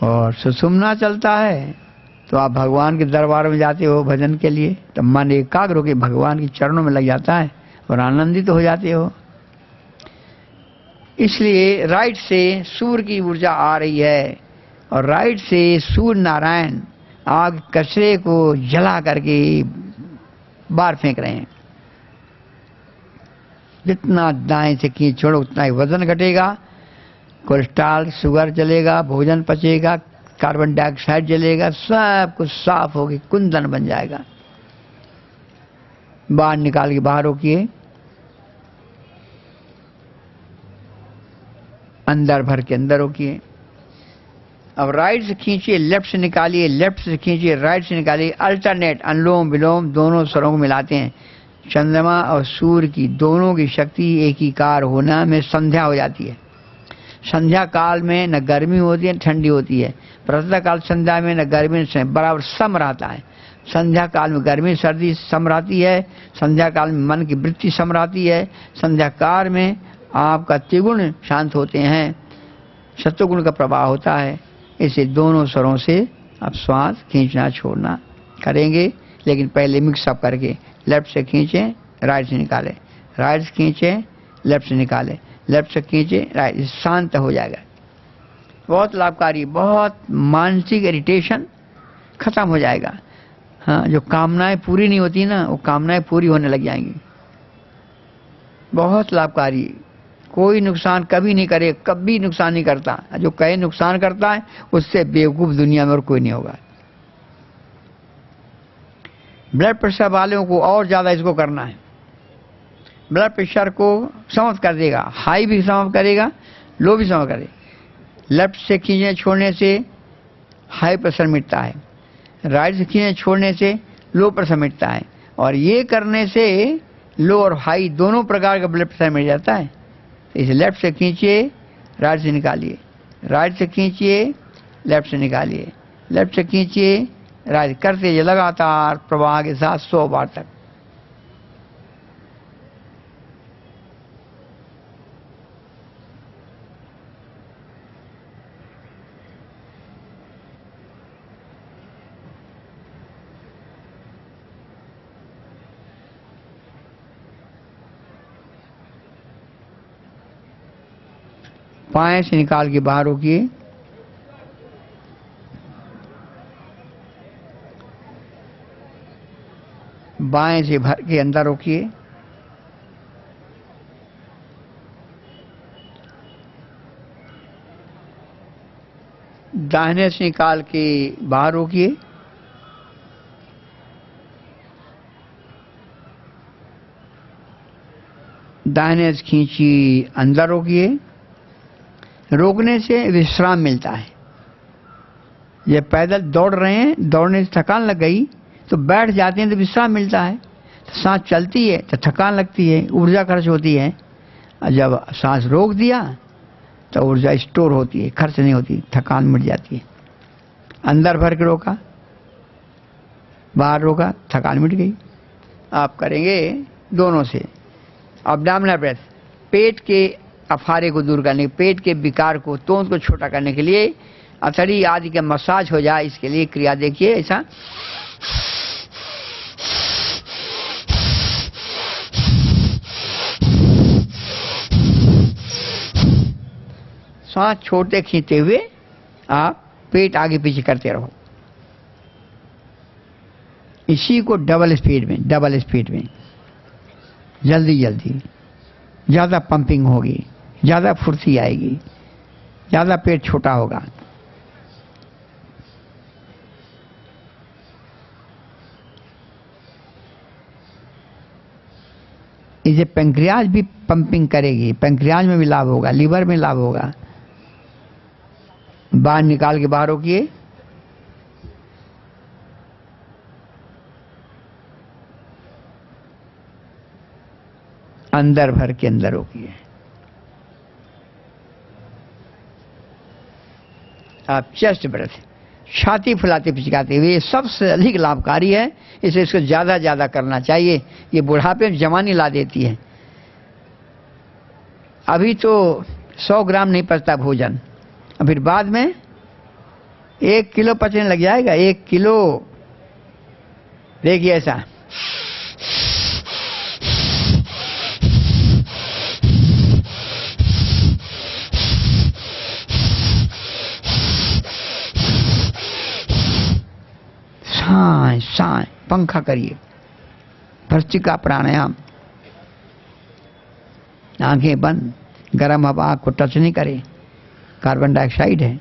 और सुषुम्ना चलता है तो आप भगवान के दरबार में जाते हो भजन के लिए, तो मन एकाग्र होकर भगवान के चरणों में लग जाता है और आनंदित हो जाते हो। इसलिए राइट से सूर्य की ऊर्जा आ रही है और राइट से सूर्य नारायण आग कचरे को जला करके बाहर फेंक रहे हैं। जितना दाएं से खींच छोड़ो उतना ही वजन घटेगा, कोलेस्ट्रॉल शुगर जलेगा, भोजन पचेगा, कार्बन डाइऑक्साइड जलेगा, सब कुछ साफ होगी, कुंदन बन जाएगा। बाहर निकाल के बाहर रोकिए, अंदर भर के अंदर रोकिए। अब राइट से खींचिए, लेफ्ट से निकालिए, लेफ्ट से खींचिए, राइट से निकालिए। अल्टरनेट अनुलोम विलोम दोनों स्वरों को मिलाते हैं। चंद्रमा और सूर्य की दोनों की शक्ति एकीकार होना में संध्या हो जाती है। संध्या काल में न गर्मी होती है न ठंडी होती है। प्रातः काल संध्या में न गर्मी न बराबर सम रहता है। संध्या काल में गर्मी सर्दी सम रहती है, संध्या काल में मन की वृत्ति सम रहती है, संध्या काल में आपका त्रिगुण शांत होते हैं, सत्वगुण का प्रभाव होता है। इसे दोनों स्वरों से आप श्वास खींचना छोड़ना करेंगे, लेकिन पहले मिक्सअप करके लेफ्ट से खींचें, राइट से निकालें, राइट से खींचें, लेफ्ट से निकालें, लेफ्ट से खींचें, राइट, शांत हो जाएगा। बहुत लाभकारी, बहुत मानसिक इरिटेशन खत्म हो जाएगा। हाँ, जो कामनाएं पूरी नहीं होती ना, वो कामनाएं पूरी होने लग जाएंगी। बहुत लाभकारी, कोई नुकसान कभी नहीं करे, कभी नुकसान नहीं करता। जो कहे नुकसान करता है उससे बेवकूफ दुनिया में और कोई नहीं होगा। ब्लड प्रेशर वालों को और ज्यादा इसको करना है। ब्लड प्रेशर को समाप्त कर देगा, हाई भी समाप्त करेगा, लो भी समाप्त करेगा। लेफ्ट से खींचने छोड़ने से हाई प्रेशर मिटता है, राइट से खींचने छोड़ने से लो प्रेशर मिटता है, और ये करने से लो और हाई दोनों प्रकार का ब्लड प्रेशर मिट जाता है। इसे लेफ्ट से खींचिए, राइट से निकालिए, राइट से खींचिए, लेफ्ट से निकालिए, लेफ्ट से खींचिए, राइट करते जाइए लगातार प्रवाह के साथ 100 बार तक। पाए से निकाल के बाहर रोकिए, बाएं से भर के अंदर रोकिए, दाहिने से निकाल के बाहर रोकिए, दाहिने से खींची अंदर रोकिए। रोकने से विश्राम मिलता है। ये पैदल दौड़ रहे हैं, दौड़ने से थकान लग गई तो बैठ जाते हैं तो विश्राम मिलता है। तो सांस चलती है तो थकान लगती है, ऊर्जा खर्च होती है, और जब सांस रोक दिया तो ऊर्जा स्टोर होती है, खर्च नहीं होती, थकान मिट जाती है। अंदर भर के रोका, बाहर रोका, थकान मिट गई। आप करेंगे दोनों से। अब्डोमिनल ब्रेथ, पेट के अफारे को दूर करने, पेट के विकार को, तोंद को छोटा करने के लिए, अथड़ी आदि का मसाज हो जाए, इसके लिए क्रिया देखिए। ऐसा सांस छोड़ते खींचते हुए आप पेट आगे पीछे करते रहो। इसी को डबल स्पीड में जल्दी जल्दी, ज्यादा पंपिंग होगी, ज्यादा फुर्ती आएगी, ज्यादा पेट छोटा होगा। इसे पैंक्रियाज भी पंपिंग करेगी, पैंक्रियाज में भी लाभ होगा, लीवर में लाभ होगा। बाहर निकाल के बाहर रोकिए, अंदर भर के अंदर रोकिए। आप चेस्ट ब्रेथ, छाती फुलाते पिचकाते हुए, सबसे अधिक लाभकारी है। इसे इसको ज्यादा ज्यादा करना चाहिए। ये बुढ़ापे में जवानी ला देती है। अभी तो 100 ग्राम नहीं पचता भोजन, और फिर बाद में 1 किलो पचने लग जाएगा। 1 किलो, देखिए ऐसा। सांस पंखा करिए, भस्त्रिका प्राणायाम, आंखें बंद, गर्म हवा आंख को टच नहीं करे, कार्बन डाइऑक्साइड है।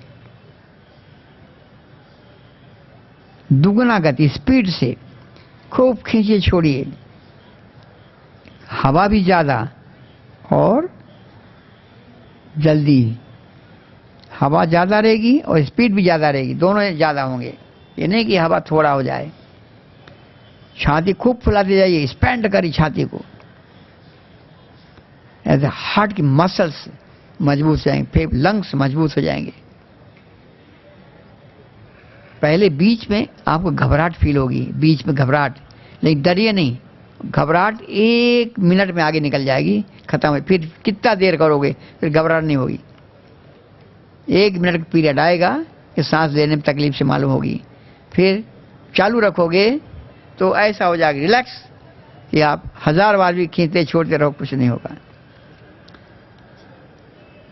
दुगना गति, स्पीड से खूब खींचिए छोड़िए, हवा भी ज्यादा और जल्दी। हवा ज्यादा रहेगी और स्पीड भी ज्यादा रहेगी, दोनों ज्यादा होंगे। ये नहीं कि हवा थोड़ा हो जाए। छाती खूब फुलाते जाइए, स्पेंड करिए छाती को। ऐसे हार्ट की मसल्स मजबूत हो जाएंगे, फिर लंग्स मजबूत हो जाएंगे। पहले बीच में आपको घबराहट फील होगी, बीच में घबराहट, लेकिन डरिए नहीं। घबराहट 1 मिनट में आगे निकल जाएगी, खत्म है। फिर कितना देर करोगे, फिर घबराहट नहीं होगी। 1 मिनट का पीरियड आएगा कि सांस लेने में तकलीफ से मालूम होगी, फिर चालू रखोगे तो ऐसा हो जाएगा रिलैक्स कि आप 1000 बार भी खींचते छोड़ते रहो, कुछ नहीं होगा।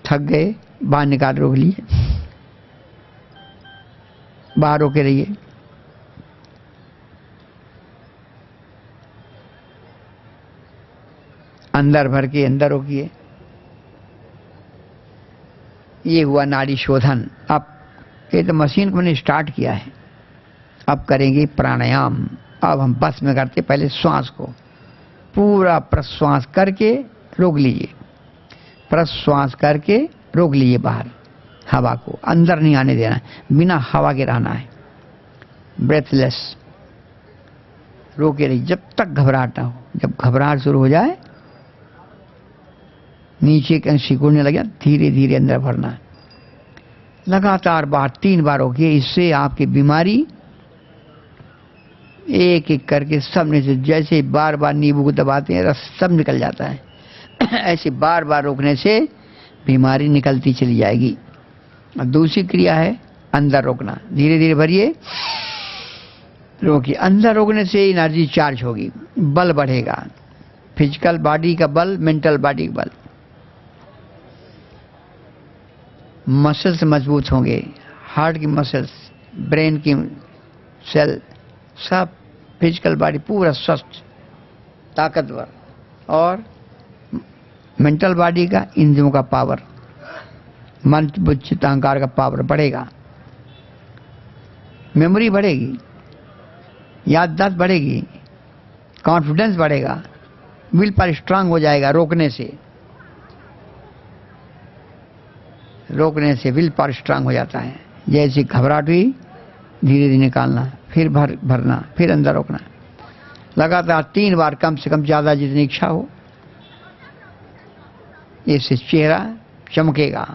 थक गए, बाहर निकाल रोक लिए, बाहर रोके रहिए। अंदर भर के अंदर रोकिए। ये हुआ नाड़ी शोधन। अब ये तो मशीन को मैंने स्टार्ट किया है, अब करेंगे प्राणायाम। अब हम बस में करते पहले श्वास को, पूरा प्रश्वास करके रोक लीजिए, प्रश्वास करके रोक लीजिए बाहर, हवा को अंदर नहीं आने देना, बिना हवा के रहना है, ब्रेथलेस रोके रहिए जब तक घबराहट ना हो। जब घबराहट शुरू हो जाए, नीचे कहीं सिकुड़ने लगे, धीरे धीरे अंदर भरना है। लगातार 3 बार रोकिए। इससे आपकी बीमारी एक एक करके सब में से, जैसे बार बार नींबू को दबाते हैं रस सब निकल जाता है, ऐसे बार बार रोकने से बीमारी निकलती चली जाएगी। और दूसरी क्रिया है अंदर रोकना। धीरे धीरे भरिए, रोकिए। अंदर रोकने से एनर्जी चार्ज होगी, बल बढ़ेगा, फिजिकल बॉडी का बल, मेंटल बॉडी का बल, मसल्स मजबूत होंगे, हार्ट की मसल्स, ब्रेन की सेल, सब फिजिकल बॉडी पूरा स्वस्थ ताकतवर, और मेंटल बॉडी का, इंद्रियों का पावर, मन बुद्धि अहंकार का पावर बढ़ेगा, मेमोरी बढ़ेगी, याददाश्त बढ़ेगी, कॉन्फिडेंस बढ़ेगा, विल पावर स्ट्रांग हो जाएगा। रोकने से विल पावर स्ट्रांग हो जाता है। जैसे घबराहट हुई, धीरे धीरे निकालना, फिर भरना, फिर अंदर रोकना, लगातार 3 बार, कम से कम, ज्यादा जितनी इच्छा हो। इससे चेहरा चमकेगा,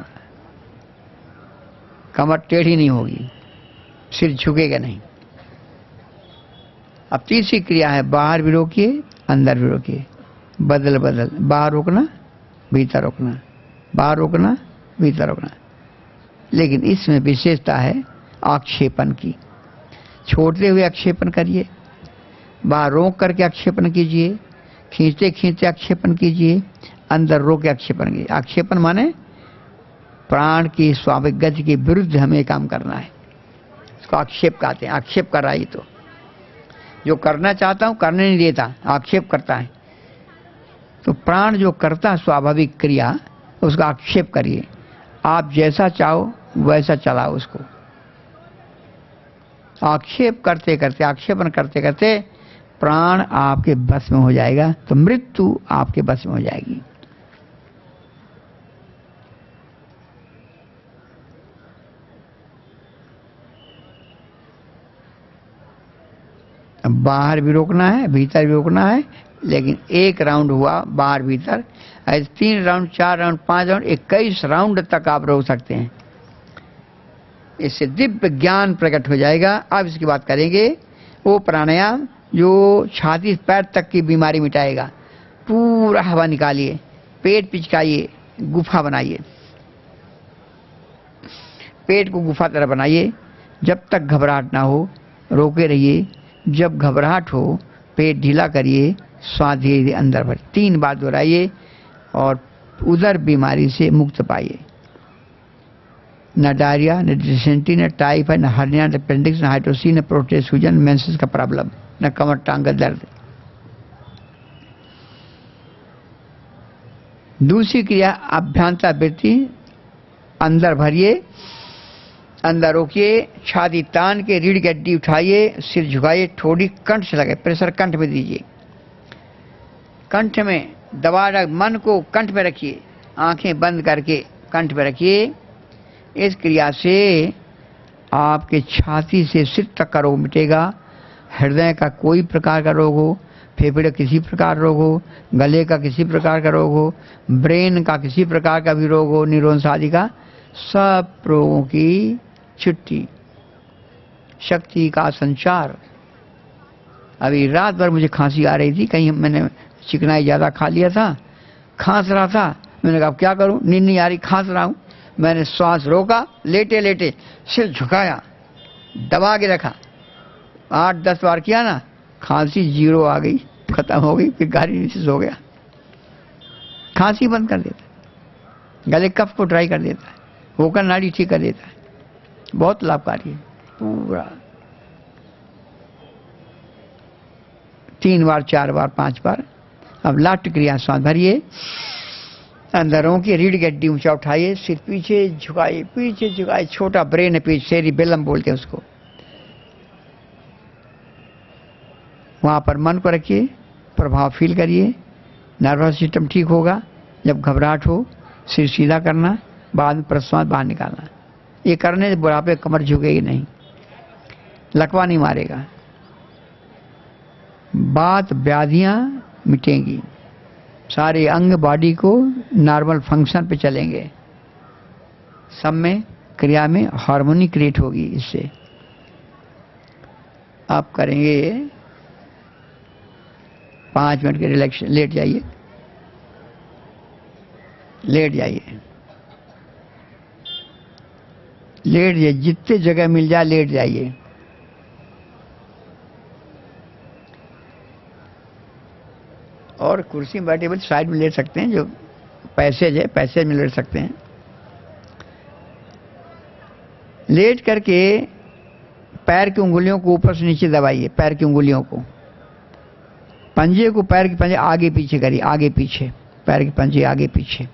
कमर टेढ़ी नहीं होगी, सिर झुकेगा नहीं। अब तीसरी क्रिया है बाहर भी रोकिए, अंदर भी रोकिए, बदल बदल, बाहर रोकना, भीतर रोकना, बाहर रोकना, भीतर रोकना। लेकिन इसमें विशेषता है आक्षेपण की। छोड़ते हुए आक्षेपण करिए, बाहर रोक करके आक्षेपण कीजिए, खींचते खींचते आक्षेपण कीजिए, अंदर रोक के आक्षेपण कीजिए। आक्षेपण माने प्राण की स्वाभाविक गति के विरुद्ध हमें काम करना है, इसको आक्षेप कहते हैं। आक्षेप कर रहा है, तो जो करना चाहता हूं करने नहीं देता, आक्षेप करता है। तो प्राण जो करता है स्वाभाविक क्रिया, उसका आक्षेप करिए। आप जैसा चाहो वैसा चलाओ उसको। आक्षेप करते करते, आक्षेपण करते करते प्राण आपके बस में हो जाएगा, तो मृत्यु आपके बस में हो जाएगी। बाहर भी रोकना है, भीतर भी रोकना है, लेकिन 1 राउंड हुआ बाहर भीतर, ऐसे 3 राउंड, 4 राउंड, 5 राउंड, 21 राउंड तक आप रोक सकते हैं। इससे दिव्य ज्ञान प्रकट हो जाएगा। अब इसकी बात करेंगे, वो प्राणायाम जो छाती से पैर तक की बीमारी मिटाएगा। पूरा हवा निकालिए, पेट पिचकाइए, गुफा बनाइए, पेट को गुफा तरह बनाइए। जब तक घबराहट ना हो रोके रहिए, जब घबराहट हो पेट ढीला करिए, श्वास धीरे धीरे अंदर भर। 3 बार दोहराइए और उदर बीमारी से मुक्त पाइए। न डायरिया, न डिसेंट्री, न टाइफाइड, न हर्निया, न अपेंडिक्स, न हाइड्रोसी, न प्रोस्टेट सूजन, मेंसेस का प्रॉब्लम, न कमर टांग का दर्द। दूसरी क्रिया अभ्यंतर वृत्ति। अंदर भरिए, अंदर रोकिए, छाती तान के रीढ़ की हड्डी उठाइए, सिर झुकाइए, ठोड़ी कंठ से लगे, प्रेशर कंठ में दीजिए, कंठ में दबा रख, मन को कंठ में रखिए, आंखें बंद करके कंठ में रखिए। इस क्रिया से आपके छाती से सिर तक का रोग मिटेगा। हृदय का कोई प्रकार का रोग हो, फेफड़े किसी प्रकार रोग हो, गले का किसी प्रकार का रोग हो, ब्रेन का किसी प्रकार का भी रोग हो, न्यूरॉन्स आदि का, सब रोगों की छुट्टी, शक्ति का संचार। अभी रात भर मुझे खांसी आ रही थी, कहीं मैंने चिकनाई ज्यादा खा लिया था, खांस रहा था। मैंने कहा क्या करूं, नींद नहीं आ रही, खांस रहा हूं। मैंने श्वास रोका, लेटे लेटे सिर झुकाया, दबा के रखा, 8-10 बार किया ना, खांसी 0 आ गई, खत्म हो गई। फिर गाड़ी नीचे सो गया। खांसी बंद कर देता है, गले कफ को ड्राई कर देता है, होकर नाड़ी ठीक कर देता है, बहुत लाभकारी है। पूरा 3 बार, 4 बार, 5 बार। अब लास्ट क्रिया, श्वास भरिए, अंदरों की रीढ़ की हड्डी ऊंचा उठाइए, सिर पीछे झुकाइए, पीछे झुकाइए, छोटा ब्रेन है पीछे, सेरिबेलम बोलते हैं उसको। वहां पर मन को रखिए, प्रभाव फील करिए, नर्वस सिस्टम ठीक होगा। जब घबराहट हो सिर सीधा करना, बाद में प्रश्वास बाहर निकालना। ये करने से बुढ़ापे कमर झुकेगी नहीं, लकवा नहीं मारेगा, बात व्याधियां मिटेंगी, सारे अंग बॉडी को नॉर्मल फंक्शन पे चलेंगे, सब में क्रिया में हार्मोनी क्रिएट होगी। इससे आप करेंगे 5 मिनट के रिलैक्सेशन। लेट जाइए, लेट जाइए, लेट जाइए, जितने जगह मिल जाए लेट जाइए। और कुर्सी में बैठे बैठे साइड में लेट सकते हैं, जो पैसेज है पैसेज में लेट सकते हैं। लेट करके पैर की उंगलियों को ऊपर से नीचे दबाइए, पैर की उंगलियों को, पंजे को, पैर के पंजे आगे पीछे करिए, आगे पीछे, पैर के पंजे आगे पीछे।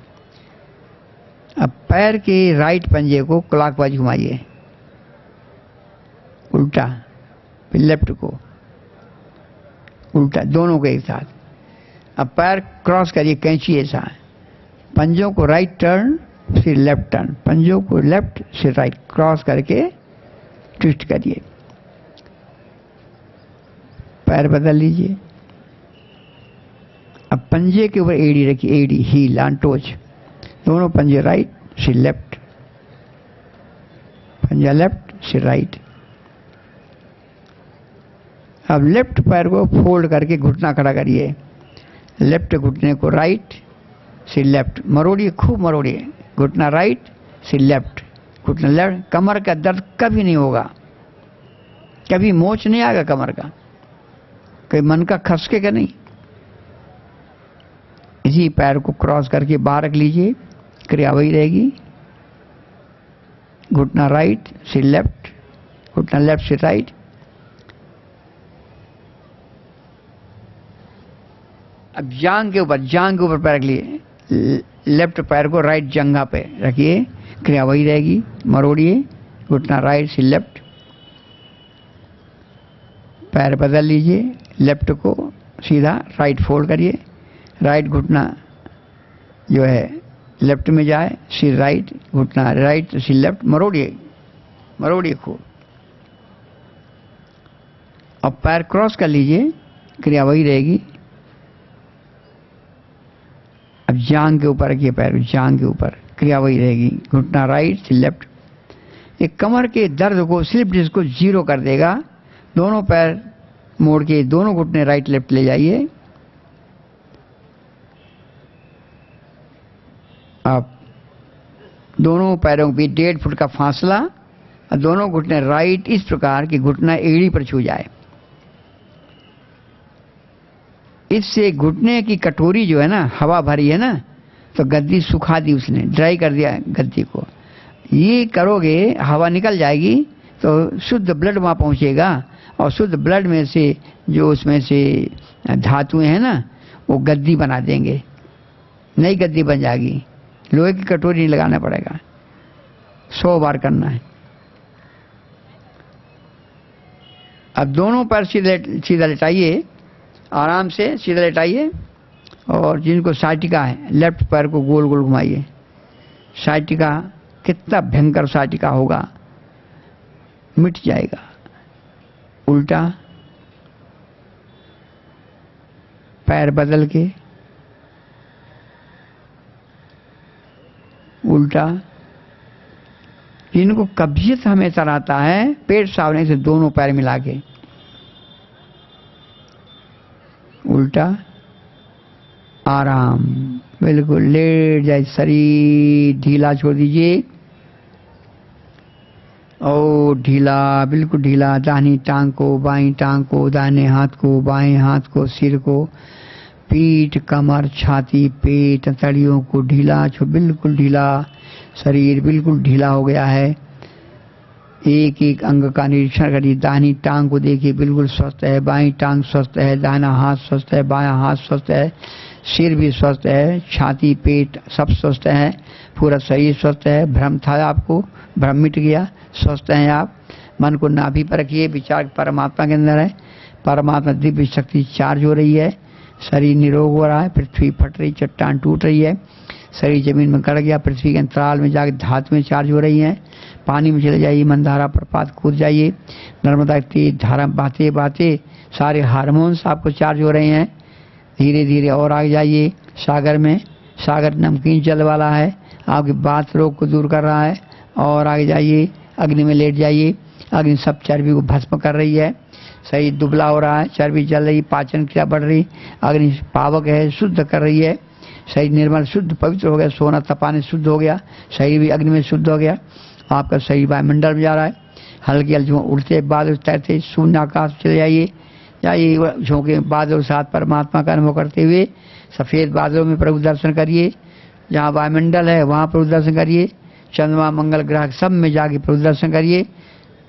अब पैर के राइट पंजे को क्लॉकवाइज घुमाइए, उल्टा, फिर लेफ्ट को उल्टा, दोनों को एक साथ। अब पैर क्रॉस करिए कैंची ऐसा, पंजों को राइट टर्न फिर लेफ्ट टर्न, पंजों को लेफ्ट फिर राइट, क्रॉस करके ट्विस्ट करिए। पैर बदल लीजिए। अब पंजे के ऊपर एड़ी रखिए, एड़ी, हील ऑन टोच, दोनों पंजे राइट फिर लेफ्ट, पंजा लेफ्ट फिर राइट। अब लेफ्ट पैर को फोल्ड करके घुटना खड़ा करिए, लेफ्ट घुटने को राइट से लेफ्ट मरोड़िए, खूब मरोड़िए, घुटना राइट से लेफ्ट, घुटना लेफ्ट। कमर का दर्द कभी नहीं होगा, कभी मोच नहीं आएगा कमर का, कभी मन का खसकेगा नहीं। इसी पैर को क्रॉस करके बाहर रख लीजिए, क्रिया वही रहेगी, घुटना राइट से लेफ्ट, घुटना लेफ्ट से राइट। अब जांग के ऊपर, जांग के ऊपर पैर रख लिए, लेफ्ट पैर को राइट जंघा पे रखिए, क्रिया वही रहेगी, मरोड़िए, घुटना राइट से लेफ्ट, पैर बदल लीजिए, लेफ्ट को सीधा राइट फोल्ड करिए, राइट घुटना जो है लेफ्ट में जाए, सिर राइट, घुटना राइट सिर लेफ्ट, मरोड़िए, मरोड़िए खूब। अब पैर क्रॉस कर लीजिए, क्रिया वही रहेगी। अब जांग के ऊपर रखिए पैर, जांग के ऊपर, क्रिया वही रहेगी, घुटना राइट से लेफ्ट। एक कमर के दर्द को, स्लिप डिस्क को जीरो कर देगा। दोनों पैर मोड़ के दोनों घुटने राइट लेफ्ट ले जाइए। अब दोनों पैरों के बीच 1.5 फुट का फासला, और दोनों घुटने राइट इस प्रकार कि घुटना एड़ी पर छू जाए। इससे घुटने की कटोरी जो है ना, हवा भरी है ना, तो गद्दी सुखा दी उसने, ड्राई कर दिया गद्दी को। ये करोगे हवा निकल जाएगी तो शुद्ध ब्लड वहाँ पहुँचेगा, और शुद्ध ब्लड में से जो उसमें से धातुएं हैं ना, वो गद्दी बना देंगे, नई गद्दी बन जाएगी। लोहे की कटोरी नहीं लगाना पड़ेगा, 100 बार करना है। अब दोनों पैर सीधा लेटाइए, आराम से सीधा लेटाइए, और जिनको साइटिका है लेफ्ट पैर को गोल गोल घुमाइए। साइटिका कितना भयंकर साइटिका होगा, मिट जाएगा। उल्टा पैर बदल के, उल्टा। जिनको कब्जियत हमेशा आता है, पेट सावने से दोनों पैर मिला के, उल्टा, आराम, बिल्कुल लेट जाए, शरीर ढीला छोड़ दीजिए, और ढीला, बिल्कुल ढीला। दाहिनी टांग को, बाईं टांग को, दाहिने हाथ को, बाएं हाथ को, सिर को, पीठ, कमर, छाती, पेट, तड़ियों को ढीला छो, बिल्कुल ढीला। शरीर बिल्कुल ढीला हो गया है। एक एक अंग का निरीक्षण करिए। दाहिनी टांग को देखिए, बिल्कुल स्वस्थ है, बाईं टांग स्वस्थ है, दाहिना हाथ स्वस्थ है, बायां हाथ स्वस्थ है, सिर भी स्वस्थ है, छाती, पेट सब स्वस्थ है, पूरा शरीर स्वस्थ है। भ्रम था आपको, भ्रम मिट गया, स्वस्थ हैं आप। मन को नाभि पर रखिए, विचार परमात्मा के अंदर है, परमात्मा दिव्य शक्ति चार्ज हो रही है, शरीर निरोग हो रहा है, पृथ्वी फट रही, चट्टान टूट रही है, शरीर जमीन में गड़ गया, पृथ्वी के अंतराल में जाकर धातु में चार्ज हो रही है। पानी में चले जाइए, मंदारा प्रपात कूद जाइए, नर्मदा की तेज धारा बहते बहते सारे हार्मोन्स आपको चार्ज हो रहे हैं। धीरे धीरे और आगे जाइए सागर में, सागर नमकीन जल वाला है, आपकी बात रोग को दूर कर रहा है। और आगे जाइए, अग्नि में लेट जाइए, अग्नि सब चर्बी को भस्म कर रही है, शरीर दुबला हो रहा है, चर्बी जल रही, पाचन क्रिया बढ़ रही, अग्नि पावक है, शुद्ध कर रही है, शरीर निर्मल शुद्ध पवित्र हो गया, सोना तपाने शुद्ध हो गया, शरीर भी अग्नि में शुद्ध हो गया, आपका शरीर वायुमंडल में जा रहा है। हल्के हल्के उड़ते बादल तैरते शून्य आकाश चले जाइए, झोंके बादलों साथ परमात्मा का अनुभव करते हुए सफेद बादलों में प्रभु दर्शन करिए। जहाँ वायुमंडल है वहाँ प्रभु दर्शन करिए, चंद्रमा मंगल ग्रह सब में जाके प्रभु दर्शन करिए।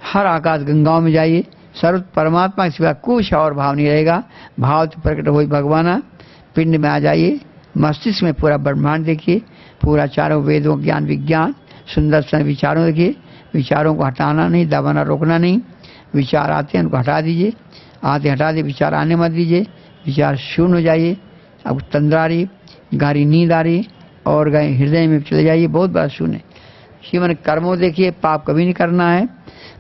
हर आकाश गंगाओं में जाइए, सर्व परमात्मा के सिवा कुछ और भाव नहीं रहेगा। भाव तो प्रकट हो भगवाना। पिंड में आ जाइए, मस्तिष्क में पूरा ब्रह्मांड देखिए, पूरा चारों वेदों ज्ञान विज्ञान सुंदर सुंदर विचारों देखिए। विचारों को हटाना नहीं, दबाना रोकना नहीं। विचार आते हैं उनको हटा दीजिए, आते हटा दीजिए, विचार आने मत दीजिए। विचार शून्य हो जाइए, अब तंद्रा आ रही, गहरी नींद आ रही और गए हृदय में चले जाइए, बहुत बड़ा शून्य। जीवन कर्मों देखिए, पाप कभी नहीं करना है,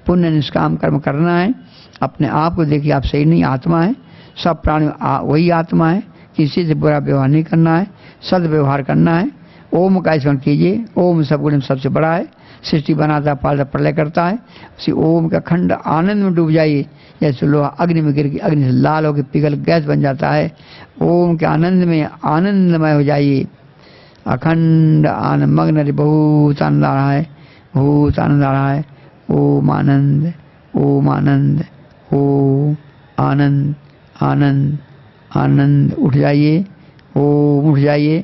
पुण्य निष्काम कर्म करना है। अपने आप को देखिए, आप सही नहीं, आत्मा है, सब प्राणी वही आत्मा है, किसी से बुरा व्यवहार नहीं करना है, सदव्यवहार करना है। ओम का स्मरण कीजिए, ओम सबगुण सबसे बड़ा है, सृष्टि बनाता पालता प्रलय करता है। उसी ओम का खंड आनंद में डूब जाइए, जैसे लोहा अग्नि में गिर के अग्नि से लाल होकर पिघल गैस बन जाता है। ओम के आनंद में आनंदमय हो जाइए, अखंड आनंद मग्न, बहुत आनंद आ रहा है, बहुत आनंद आ रहा है। ओम आनंद, ओम आनंद, ओम आनंद, आनंद आनंद। उठ जाइए, ओम उठ जाइए।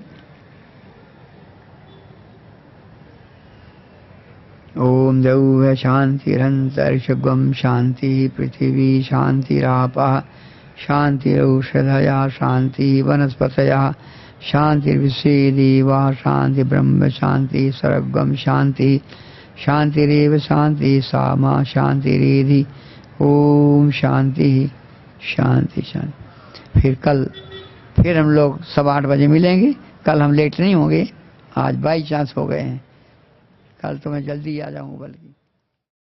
ओम द्यौः शान्तिरन्तरिक्षं शान्तिः पृथिवी शान्तिरापः शान्तिरौषधयः शान्तिः वनस्पतयः शान्तिर्विश्वे देवाः शान्ति ब्रह्म शान्ति सर्वं शान्ति शान्तिरेव शान्ति सा मा शान्तिरेधि। ओम शांति शांति शांति। फिर कल फिर हम लोग 8:15 बजे मिलेंगे। कल हम लेट नहीं होंगे, आज बाई चांस हो गए हैं, कल तो मैं जल्दी आ जाऊंगा बल्कि।